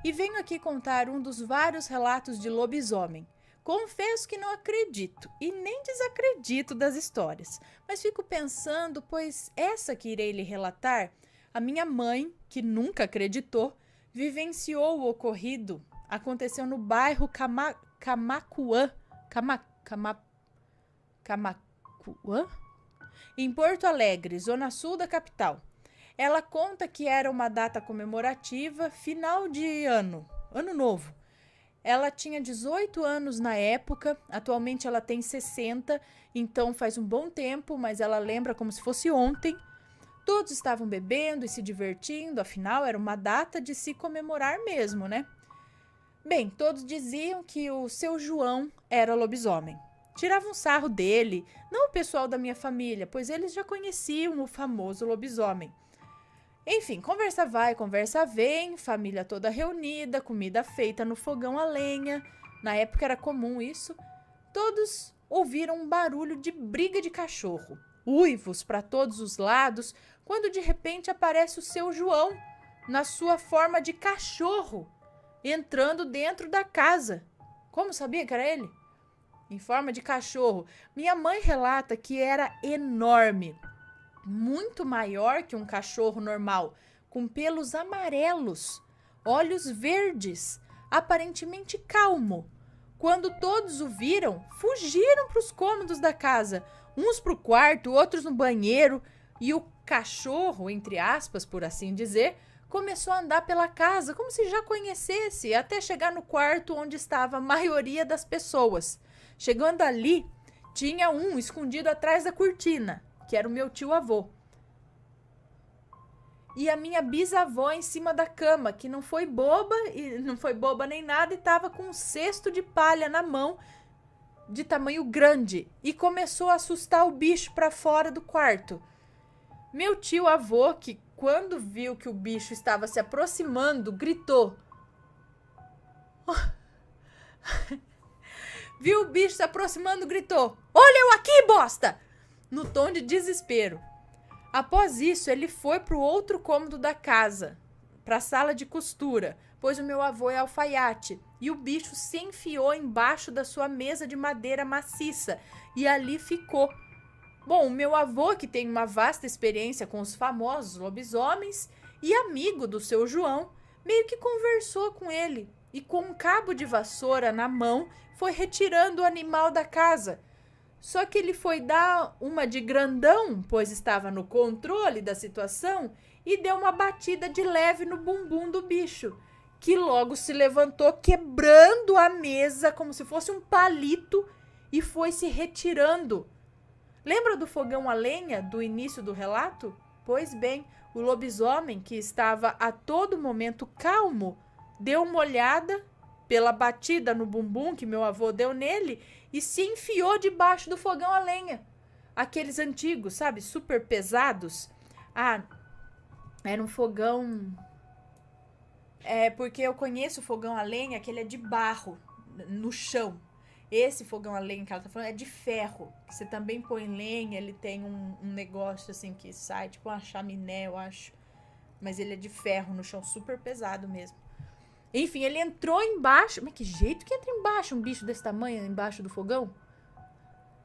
E venho aqui contar um dos vários relatos de lobisomem. Confesso que não acredito e nem desacredito das histórias, mas fico pensando, pois essa que irei lhe relatar, a minha mãe, que nunca acreditou, vivenciou o ocorrido. Aconteceu no bairro Camaquã, em Porto Alegre, zona sul da capital. Ela conta que era uma data comemorativa, final de ano novo. Ela tinha 18 anos na época, atualmente ela tem 60, então faz um bom tempo, mas ela lembra como se fosse ontem. Todos estavam bebendo e se divertindo, afinal era uma data de se comemorar mesmo, né? Bem, todos diziam que o seu João era lobisomem. Tiravam sarro dele, não o pessoal da minha família, pois eles já conheciam o famoso lobisomem. Enfim, conversa vai, conversa vem, família toda reunida, comida feita no fogão a lenha. Na época era comum isso. Todos ouviram um barulho de briga de cachorro, uivos para todos os lados, quando de repente aparece o seu João, na sua forma de cachorro, entrando dentro da casa. Como sabia que era ele? Em forma de cachorro. Minha mãe relata que era enorme, muito maior que um cachorro normal, com pelos amarelos, olhos verdes, aparentemente calmo. Quando todos o viram, fugiram para os cômodos da casa, uns para o quarto, outros no banheiro, e o cachorro, entre aspas, por assim dizer, começou a andar pela casa como se já conhecesse, até chegar no quarto onde estava a maioria das pessoas. Chegando ali, tinha um escondido atrás da cortina, que era o meu tio-avô. E a minha bisavó em cima da cama, que não foi boba nem nada, e estava com um cesto de palha na mão, de tamanho grande, e começou a assustar o bicho para fora do quarto. Meu tio-avô, que quando viu que o bicho estava se aproximando, gritou. Viu o bicho se aproximando, gritou: "Olha eu aqui, bosta!" No tom de desespero. Após isso, ele foi para o outro cômodo da casa, para a sala de costura, pois o meu avô é alfaiate, e o bicho se enfiou embaixo da sua mesa de madeira maciça, e ali ficou. Bom, o meu avô, que tem uma vasta experiência com os famosos lobisomens e amigo do seu João, meio que conversou com ele, e com um cabo de vassoura na mão, foi retirando o animal da casa. Só que ele foi dar uma de grandão, pois estava no controle da situação, e deu uma batida de leve no bumbum do bicho, que logo se levantou, quebrando a mesa como se fosse um palito, e foi se retirando. Lembra do fogão a lenha do início do relato? Pois bem, o lobisomem, que estava a todo momento calmo, deu uma olhada pela batida no bumbum que meu avô deu nele e se enfiou debaixo do fogão a lenha. Aqueles antigos, sabe? Super pesados. Ah, era um fogão... porque eu conheço o fogão a lenha, que ele é de barro, no chão. Esse fogão a lenha que ela tá falando é de ferro. Você também põe lenha, ele tem um negócio assim que sai, tipo uma chaminé, eu acho. Mas ele é de ferro no chão, super pesado mesmo. Enfim, ele entrou embaixo. Mas que jeito que entra embaixo um bicho desse tamanho, embaixo do fogão?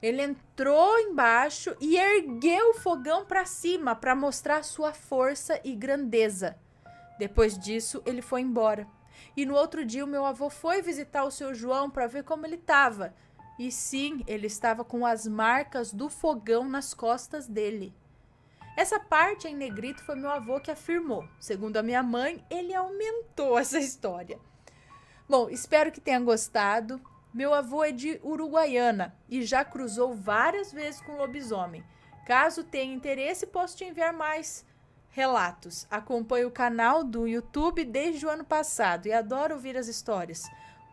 Ele entrou embaixo e ergueu o fogão para cima para mostrar sua força e grandeza. Depois disso, ele foi embora. E no outro dia, o meu avô foi visitar o seu João para ver como ele estava. E sim, ele estava com as marcas do fogão nas costas dele. Essa parte em negrito foi meu avô que afirmou. Segundo a minha mãe, ele aumentou essa história. Bom, espero que tenha gostado. Meu avô é de Uruguaiana e já cruzou várias vezes com lobisomem. Caso tenha interesse, posso te enviar mais relatos. Acompanho o canal do YouTube desde o ano passado e adoro ouvir as histórias.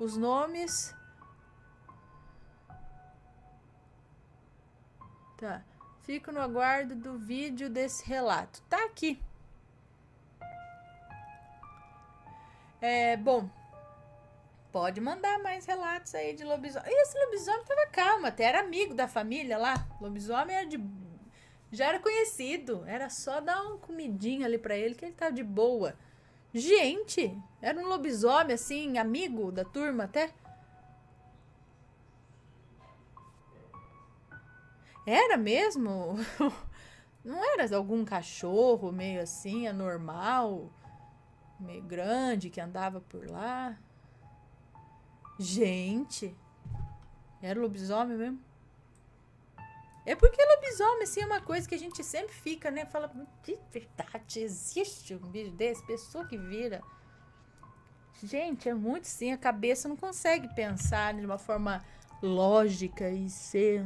Os nomes... Tá. Fico no aguardo do vídeo desse relato. Tá aqui. Bom... Pode mandar mais relatos aí de lobisomem. E esse lobisomem tava calmo, até era amigo da família lá. Lobisomem já era conhecido. Era só dar uma comidinha ali pra ele que ele tava de boa. Gente, era um lobisomem assim, amigo da turma até. Era mesmo? Não era algum cachorro meio assim, anormal, meio grande que andava por lá? Gente, era lobisomem mesmo? É porque lobisomem, assim, é uma coisa que a gente sempre fica, né? Fala, de verdade, existe um bicho desse? Pessoa que vira. Gente, é muito sim, a cabeça não consegue pensar de uma forma lógica e ser...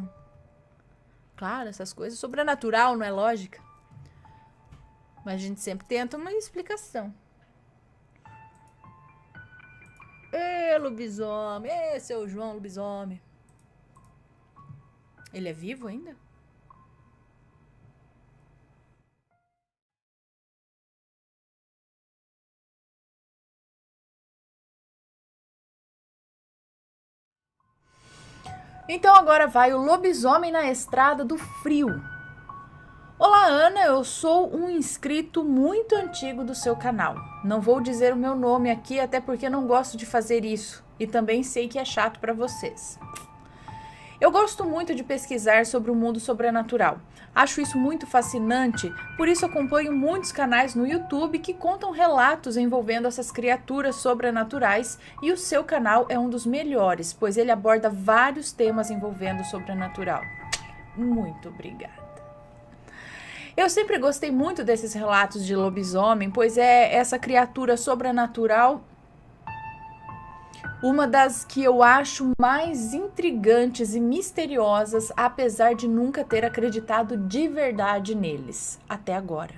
Claro, essas coisas, sobrenatural, não é lógica. Mas a gente sempre tenta uma explicação. Lobisomem, seu João lobisomem. Ele é vivo ainda? Então agora vai o lobisomem na Estrada do Frio. Olá, Ana, eu sou um inscrito muito antigo do seu canal. Não vou dizer o meu nome aqui, até porque não gosto de fazer isso. E também sei que é chato para vocês. Eu gosto muito de pesquisar sobre o mundo sobrenatural. Acho isso muito fascinante, por isso acompanho muitos canais no YouTube que contam relatos envolvendo essas criaturas sobrenaturais e o seu canal é um dos melhores, pois ele aborda vários temas envolvendo o sobrenatural. Muito obrigada. Eu sempre gostei muito desses relatos de lobisomem, pois é essa criatura sobrenatural uma das que eu acho mais intrigantes e misteriosas, apesar de nunca ter acreditado de verdade neles, até agora.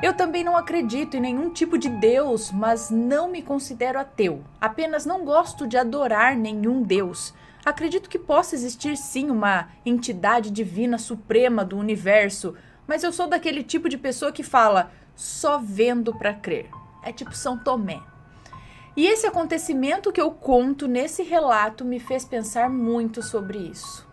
Eu também não acredito em nenhum tipo de Deus, mas não me considero ateu. Apenas não gosto de adorar nenhum Deus. Acredito que possa existir sim uma entidade divina suprema do universo, mas eu sou daquele tipo de pessoa que fala só vendo para crer. É tipo São Tomé. E esse acontecimento que eu conto nesse relato me fez pensar muito sobre isso.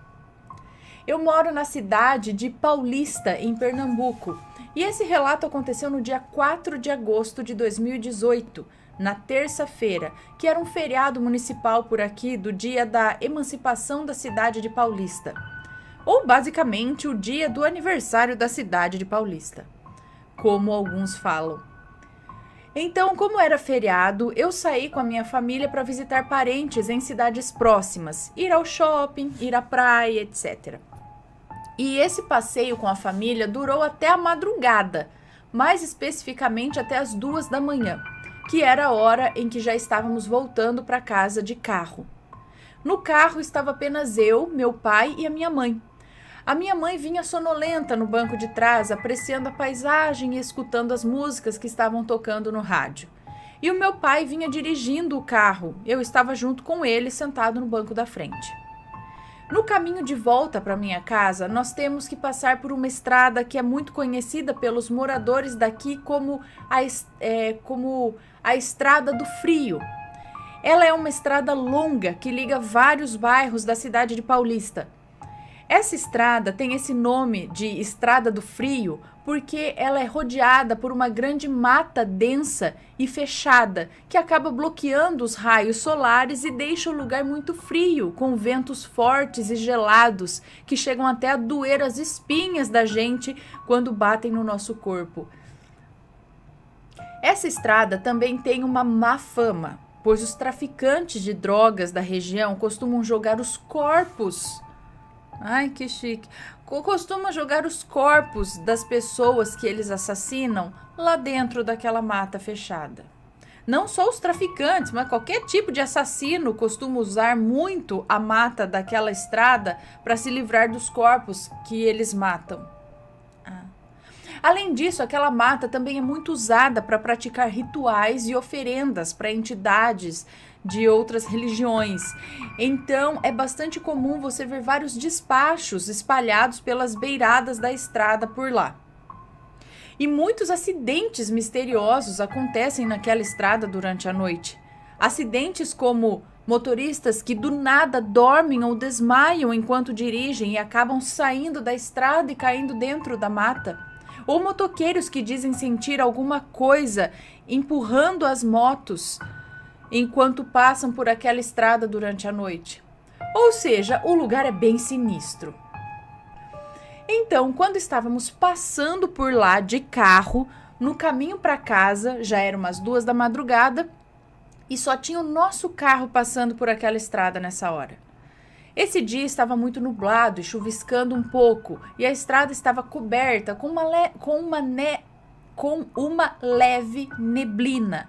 Eu moro na cidade de Paulista, em Pernambuco, e esse relato aconteceu no dia 4 de agosto de 2018, na terça-feira, que era um feriado municipal por aqui do dia da emancipação da cidade de Paulista. Ou basicamente o dia do aniversário da cidade de Paulista, como alguns falam. Então, como era feriado, eu saí com a minha família para visitar parentes em cidades próximas, ir ao shopping, ir à praia, etc. E esse passeio com a família durou até a madrugada, mais especificamente até as 2 da manhã, que era a hora em que já estávamos voltando para casa de carro. No carro estava apenas eu, meu pai e a minha mãe. A minha mãe vinha sonolenta no banco de trás, apreciando a paisagem e escutando as músicas que estavam tocando no rádio. E o meu pai vinha dirigindo o carro. Eu estava junto com ele, sentado no banco da frente. No caminho de volta para minha casa, nós temos que passar por uma estrada que é muito conhecida pelos moradores daqui como a Estrada do Frio. Ela é uma estrada longa que liga vários bairros da cidade de Paulista. Essa estrada tem esse nome de Estrada do Frio porque ela é rodeada por uma grande mata densa e fechada que acaba bloqueando os raios solares e deixa o lugar muito frio, com ventos fortes e gelados que chegam até a doer as espinhas da gente quando batem no nosso corpo. Essa estrada também tem uma má fama, pois os traficantes de drogas da região costumam jogar os corpos. Ai, que chique. Costuma jogar os corpos das pessoas que eles assassinam lá dentro daquela mata fechada. Não só os traficantes, mas qualquer tipo de assassino costuma usar muito a mata daquela estrada para se livrar dos corpos que eles matam. Além disso, aquela mata também é muito usada para praticar rituais e oferendas para entidades de outras religiões. Então, é bastante comum você ver vários despachos espalhados pelas beiradas da estrada por lá. E muitos acidentes misteriosos acontecem naquela estrada durante a noite. Acidentes como motoristas que do nada dormem ou desmaiam enquanto dirigem e acabam saindo da estrada e caindo dentro da mata. Ou motoqueiros que dizem sentir alguma coisa empurrando as motos enquanto passam por aquela estrada durante a noite. Ou seja, o lugar é bem sinistro. Então, quando estávamos passando por lá de carro, no caminho para casa, já eram umas 2 da madrugada, e só tinha o nosso carro passando por aquela estrada nessa hora. Esse dia estava muito nublado e chuviscando um pouco, e a estrada estava coberta com uma leve neblina.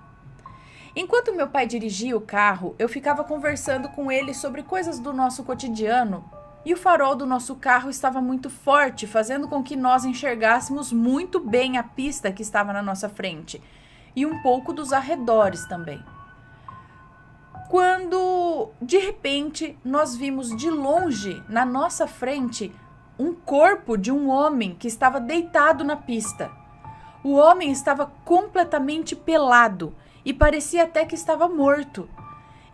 Enquanto meu pai dirigia o carro, eu ficava conversando com ele sobre coisas do nosso cotidiano, e o farol do nosso carro estava muito forte, fazendo com que nós enxergássemos muito bem a pista que estava na nossa frente, e um pouco dos arredores também. Quando, de repente, nós vimos de longe, na nossa frente, um corpo de um homem que estava deitado na pista. O homem estava completamente pelado e parecia até que estava morto.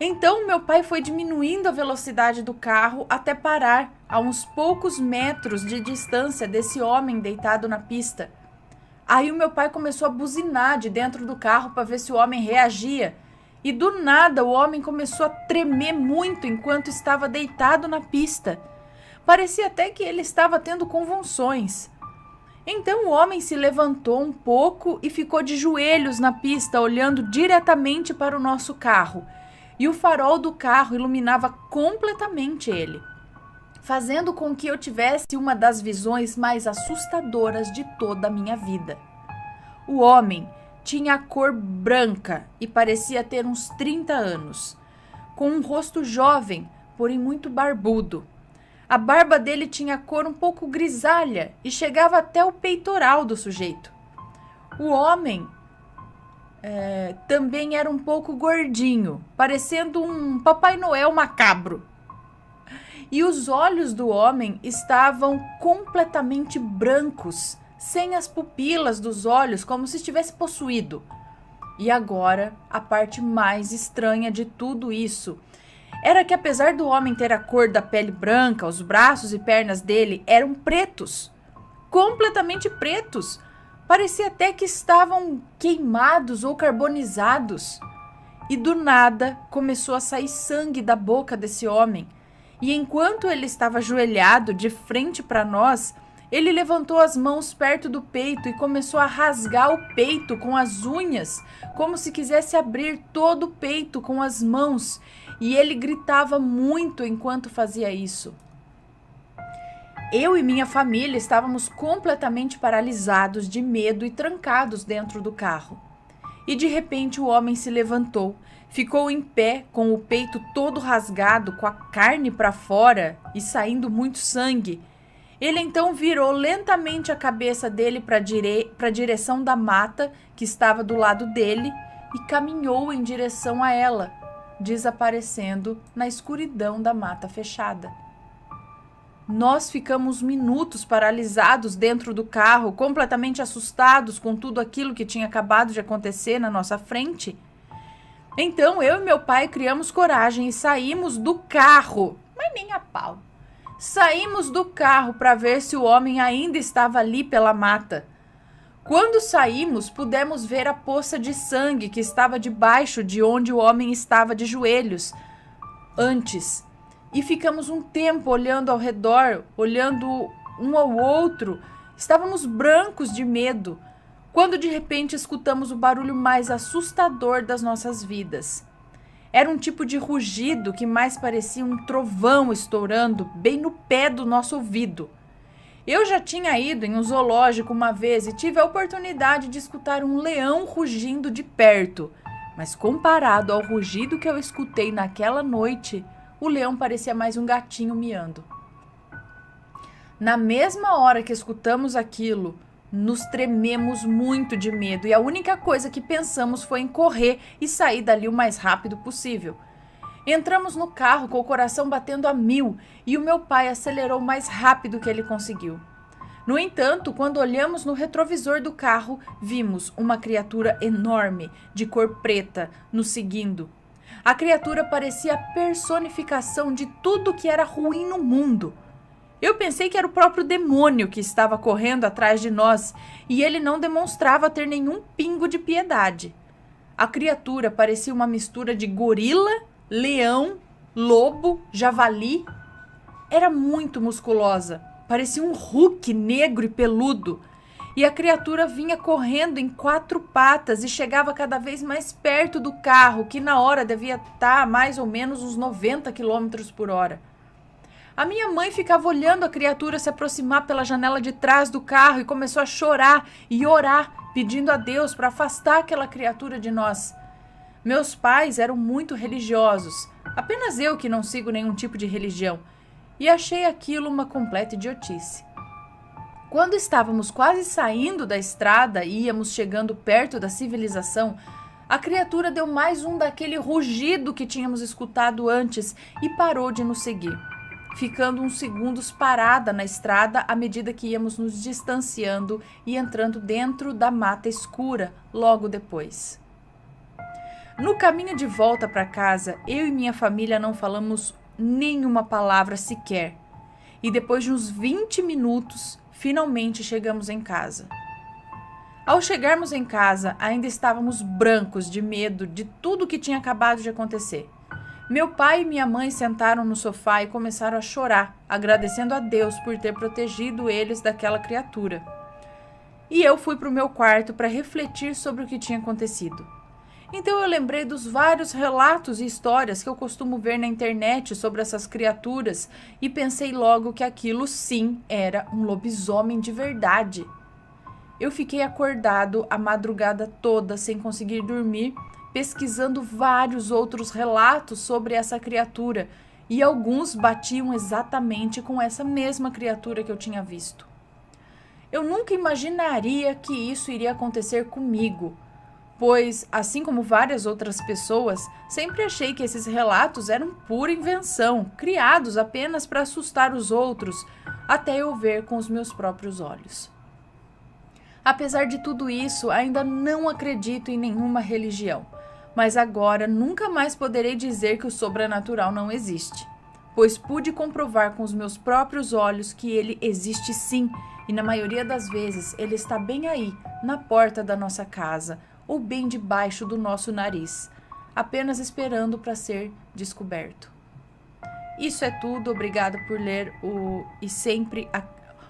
Então, meu pai foi diminuindo a velocidade do carro até parar a uns poucos metros de distância desse homem deitado na pista. Aí o meu pai começou a buzinar de dentro do carro para ver se o homem reagia. E do nada o homem começou a tremer muito enquanto estava deitado na pista. Parecia até que ele estava tendo convulsões. Então o homem se levantou um pouco e ficou de joelhos na pista, olhando diretamente para o nosso carro. E o farol do carro iluminava completamente ele, fazendo com que eu tivesse uma das visões mais assustadoras de toda a minha vida. O homem tinha a cor branca e parecia ter uns 30 anos, com um rosto jovem, porém muito barbudo. A barba dele tinha cor um pouco grisalha e chegava até o peitoral do sujeito. O homem também era um pouco gordinho, parecendo um Papai Noel macabro. E os olhos do homem estavam completamente brancos, sem as pupilas dos olhos, como se estivesse possuído. E agora, a parte mais estranha de tudo isso era que, apesar do homem ter a cor da pele branca, os braços e pernas dele eram pretos, completamente pretos. Parecia até que estavam queimados ou carbonizados. E do nada começou a sair sangue da boca desse homem. E enquanto ele estava ajoelhado de frente para nós, ele levantou as mãos perto do peito e começou a rasgar o peito com as unhas, como se quisesse abrir todo o peito com as mãos. E ele gritava muito enquanto fazia isso. Eu e minha família estávamos completamente paralisados de medo e trancados dentro do carro. E de repente o homem se levantou, ficou em pé com o peito todo rasgado, com a carne para fora e saindo muito sangue. Ele então virou lentamente a cabeça dele para a direção da mata que estava do lado dele e caminhou em direção a ela, desaparecendo na escuridão da mata fechada. Nós ficamos minutos paralisados dentro do carro, completamente assustados com tudo aquilo que tinha acabado de acontecer na nossa frente. Então eu e meu pai criamos coragem e saímos do carro, mas nem a pau. Saímos do carro para ver se o homem ainda estava ali pela mata. Quando saímos, pudemos ver a poça de sangue que estava debaixo de onde o homem estava de joelhos antes. E ficamos um tempo olhando ao redor, olhando um ao outro. Estávamos brancos de medo, quando de repente escutamos o barulho mais assustador das nossas vidas. Era um tipo de rugido que mais parecia um trovão estourando bem no pé do nosso ouvido. Eu já tinha ido em um zoológico uma vez e tive a oportunidade de escutar um leão rugindo de perto, mas comparado ao rugido que eu escutei naquela noite, o leão parecia mais um gatinho miando. Na mesma hora que escutamos aquilo, nos trememos muito de medo e a única coisa que pensamos foi em correr e sair dali o mais rápido possível. Entramos no carro com o coração batendo a 1000 e o meu pai acelerou o mais rápido que ele conseguiu. No entanto, quando olhamos no retrovisor do carro, vimos uma criatura enorme, de cor preta, nos seguindo. A criatura parecia a personificação de tudo que era ruim no mundo. Eu pensei que era o próprio demônio que estava correndo atrás de nós e ele não demonstrava ter nenhum pingo de piedade. A criatura parecia uma mistura de gorila, leão, lobo, javali. Era muito musculosa, parecia um Hulk negro e peludo. E a criatura vinha correndo em 4 patas e chegava cada vez mais perto do carro, que na hora devia estar a mais ou menos uns 90 km por hora. A minha mãe ficava olhando a criatura se aproximar pela janela de trás do carro e começou a chorar e orar, pedindo a Deus para afastar aquela criatura de nós. Meus pais eram muito religiosos, apenas eu que não sigo nenhum tipo de religião, e achei aquilo uma completa idiotice. Quando estávamos quase saindo da estrada e íamos chegando perto da civilização, a criatura deu mais um daquele rugido que tínhamos escutado antes e parou de nos seguir, ficando uns segundos parada na estrada à medida que íamos nos distanciando e entrando dentro da mata escura logo depois. No caminho de volta para casa, eu e minha família não falamos nenhuma palavra sequer. E depois de uns 20 minutos, finalmente chegamos em casa. Ao chegarmos em casa, ainda estávamos brancos de medo de tudo que tinha acabado de acontecer. Meu pai e minha mãe sentaram no sofá e começaram a chorar, agradecendo a Deus por ter protegido eles daquela criatura. E eu fui para o meu quarto para refletir sobre o que tinha acontecido. Então eu lembrei dos vários relatos e histórias que eu costumo ver na internet sobre essas criaturas e pensei logo que aquilo sim era um lobisomem de verdade. Eu fiquei acordado a madrugada toda sem conseguir dormir, pesquisando vários outros relatos sobre essa criatura e alguns batiam exatamente com essa mesma criatura que eu tinha visto. Eu nunca imaginaria que isso iria acontecer comigo, pois, assim como várias outras pessoas, sempre achei que esses relatos eram pura invenção, criados apenas para assustar os outros, até eu ver com os meus próprios olhos. Apesar de tudo isso, ainda não acredito em nenhuma religião, mas agora nunca mais poderei dizer que o sobrenatural não existe, pois pude comprovar com os meus próprios olhos que ele existe sim, e na maioria das vezes ele está bem aí, na porta da nossa casa, ou bem debaixo do nosso nariz, apenas esperando para ser descoberto. Isso é tudo, obrigado por ler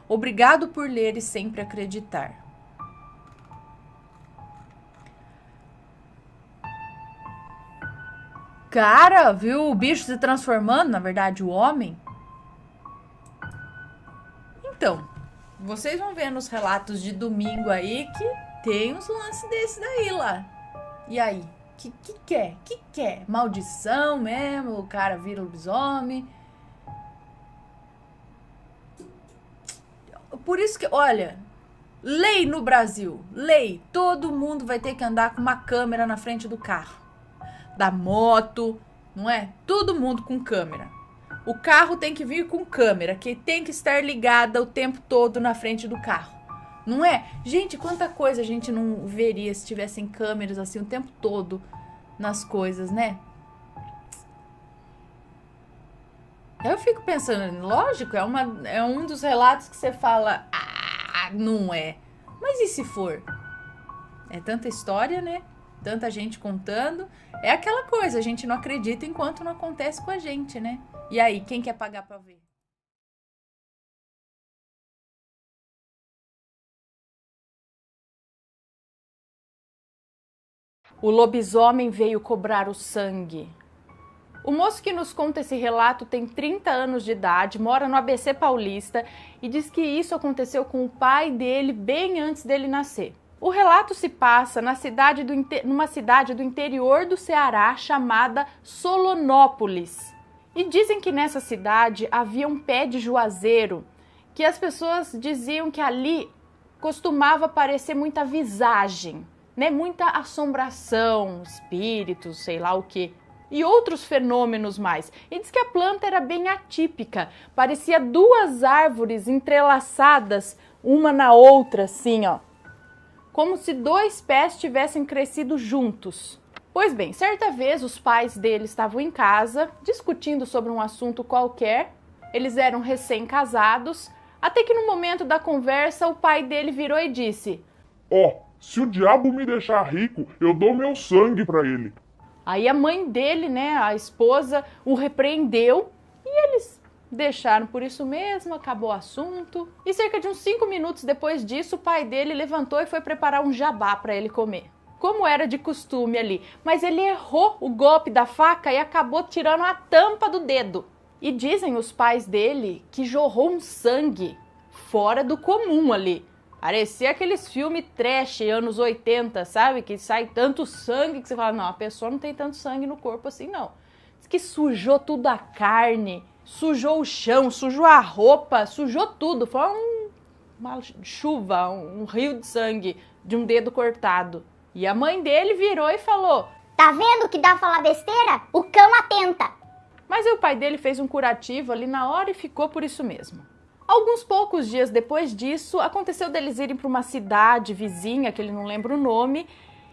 obrigado por ler e sempre acreditar. Cara, viu o bicho se transformando, na verdade, o homem? Então, vocês vão ver nos relatos de domingo aí que tem uns lances desse daí lá. E aí? Que quer? Que quer? Maldição mesmo? O cara vira lobisomem? Por isso que, olha, lei no Brasil. Lei. Todo mundo vai ter que andar com uma câmera na frente do carro. Da moto, não é? Todo mundo com câmera. O carro tem que vir com câmera, que tem que estar ligada o tempo todo na frente do carro. Não é? Gente, quanta coisa a gente não veria se tivessem câmeras assim o tempo todo nas coisas, né? Eu fico pensando, lógico, é um dos relatos que você fala, não é. Mas e se for? É tanta história, né? Tanta gente contando. É aquela coisa, a gente não acredita enquanto não acontece com a gente, né? E aí, quem quer pagar pra ver? O lobisomem veio cobrar o sangue. O moço que nos conta esse relato tem 30 anos de idade, mora no ABC Paulista e diz que isso aconteceu com o pai dele bem antes dele nascer. O relato se passa numa cidade do interior do Ceará chamada Solonópolis. E dizem que nessa cidade havia um pé de juazeiro, que as pessoas diziam que ali costumava aparecer muita visagem, né? Muita assombração, espíritos, sei lá o quê. E outros fenômenos mais. E diz que a planta era bem atípica, parecia duas árvores entrelaçadas uma na outra, assim, ó. Como se dois pés tivessem crescido juntos. Pois bem, certa vez os pais dele estavam em casa, discutindo sobre um assunto qualquer. Eles eram recém-casados, até que no momento da conversa o pai dele virou e disse: se o diabo me deixar rico, eu dou meu sangue pra ele. Aí a mãe dele, né, a esposa, o repreendeu e eles deixaram por isso mesmo, acabou o assunto. E cerca de uns 5 minutos depois disso, o pai dele levantou e foi preparar um jabá para ele comer. Como era de costume ali, mas ele errou o golpe da faca e acabou tirando a tampa do dedo. E dizem os pais dele que jorrou um sangue fora do comum ali. Parecia aqueles filmes trash, anos 80, sabe? Que sai tanto sangue que você fala, não, a pessoa não tem tanto sangue no corpo assim, não. Diz que sujou tudo a carne, sujou o chão, sujou a roupa, sujou tudo. Foi uma chuva, um rio de sangue de um dedo cortado. E a mãe dele virou e falou: Tá vendo que dá pra falar besteira? O cão atenta. Mas aí o pai dele fez um curativo ali na hora e ficou por isso mesmo. Alguns poucos dias depois disso, aconteceu deles irem para uma cidade vizinha, que ele não lembra o nome,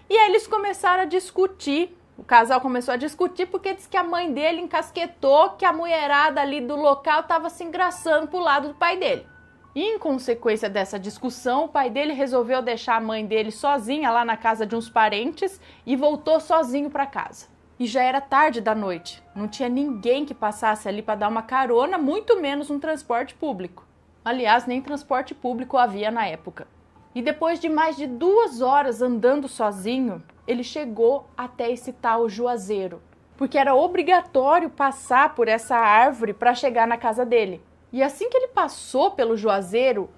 e aí eles começaram a discutir. O casal começou a discutir porque disse que a mãe dele encasquetou que a mulherada ali do local estava se engraçando pro lado do pai dele. E em consequência dessa discussão, o pai dele resolveu deixar a mãe dele sozinha lá na casa de uns parentes e voltou sozinho para casa. E já era tarde da noite, não tinha ninguém que passasse ali para dar uma carona, muito menos um transporte público. Aliás, nem transporte público havia na época. E depois de mais de 2 horas andando sozinho, ele chegou até esse tal juazeiro, porque era obrigatório passar por essa árvore para chegar na casa dele. E assim que ele passou pelo juazeiro,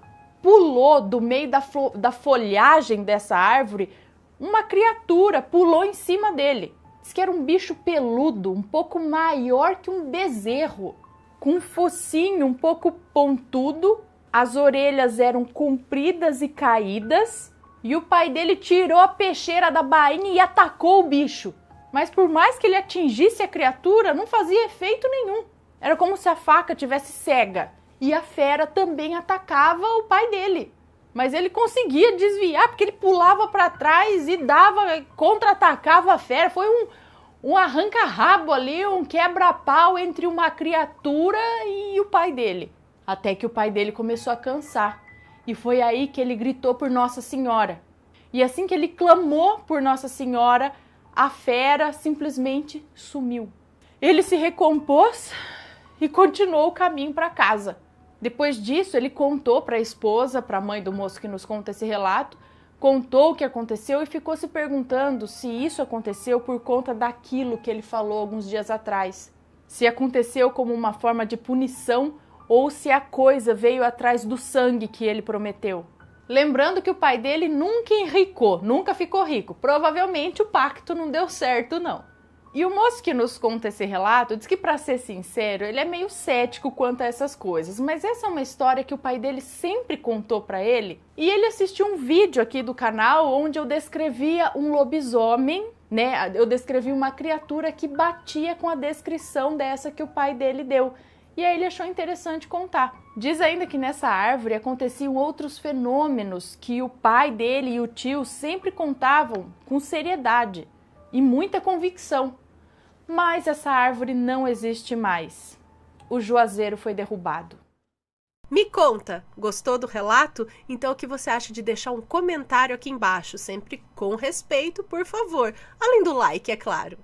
pulou do meio da folhagem dessa árvore, uma criatura pulou em cima dele. Diz que era um bicho peludo, um pouco maior que um bezerro, com um focinho um pouco pontudo, as orelhas eram compridas e caídas, e o pai dele tirou a peixeira da bainha e atacou o bicho. Mas por mais que ele atingisse a criatura, não fazia efeito nenhum. Era como se a faca tivesse cega. E a fera também atacava o pai dele. Mas ele conseguia desviar, porque ele pulava para trás e contra-atacava a fera. Foi um arranca-rabo ali, um quebra-pau entre uma criatura e o pai dele. Até que o pai dele começou a cansar. E foi aí que ele gritou por Nossa Senhora. E assim que ele clamou por Nossa Senhora, a fera simplesmente sumiu. Ele se recompôs e continuou o caminho para casa. Depois disso, ele contou para a esposa, para a mãe do moço que nos conta esse relato, contou o que aconteceu e ficou se perguntando se isso aconteceu por conta daquilo que ele falou alguns dias atrás. Se aconteceu como uma forma de punição ou se a coisa veio atrás do sangue que ele prometeu. Lembrando que o pai dele nunca enricou, nunca ficou rico. Provavelmente o pacto não deu certo, não. E o moço que nos conta esse relato diz que, para ser sincero, ele é meio cético quanto a essas coisas, mas essa é uma história que o pai dele sempre contou para ele, e ele assistiu um vídeo aqui do canal onde eu descrevia um lobisomem, né? Eu descrevi uma criatura que batia com a descrição dessa que o pai dele deu, e aí ele achou interessante contar. Diz ainda que nessa árvore aconteciam outros fenômenos que o pai dele e o tio sempre contavam com seriedade e muita convicção. Mas essa árvore não existe mais. o Juazeiro foi derrubado. Me conta, gostou do relato? Então o que você acha de deixar um comentário aqui embaixo, sempre com respeito, por favor. Além do like, é claro.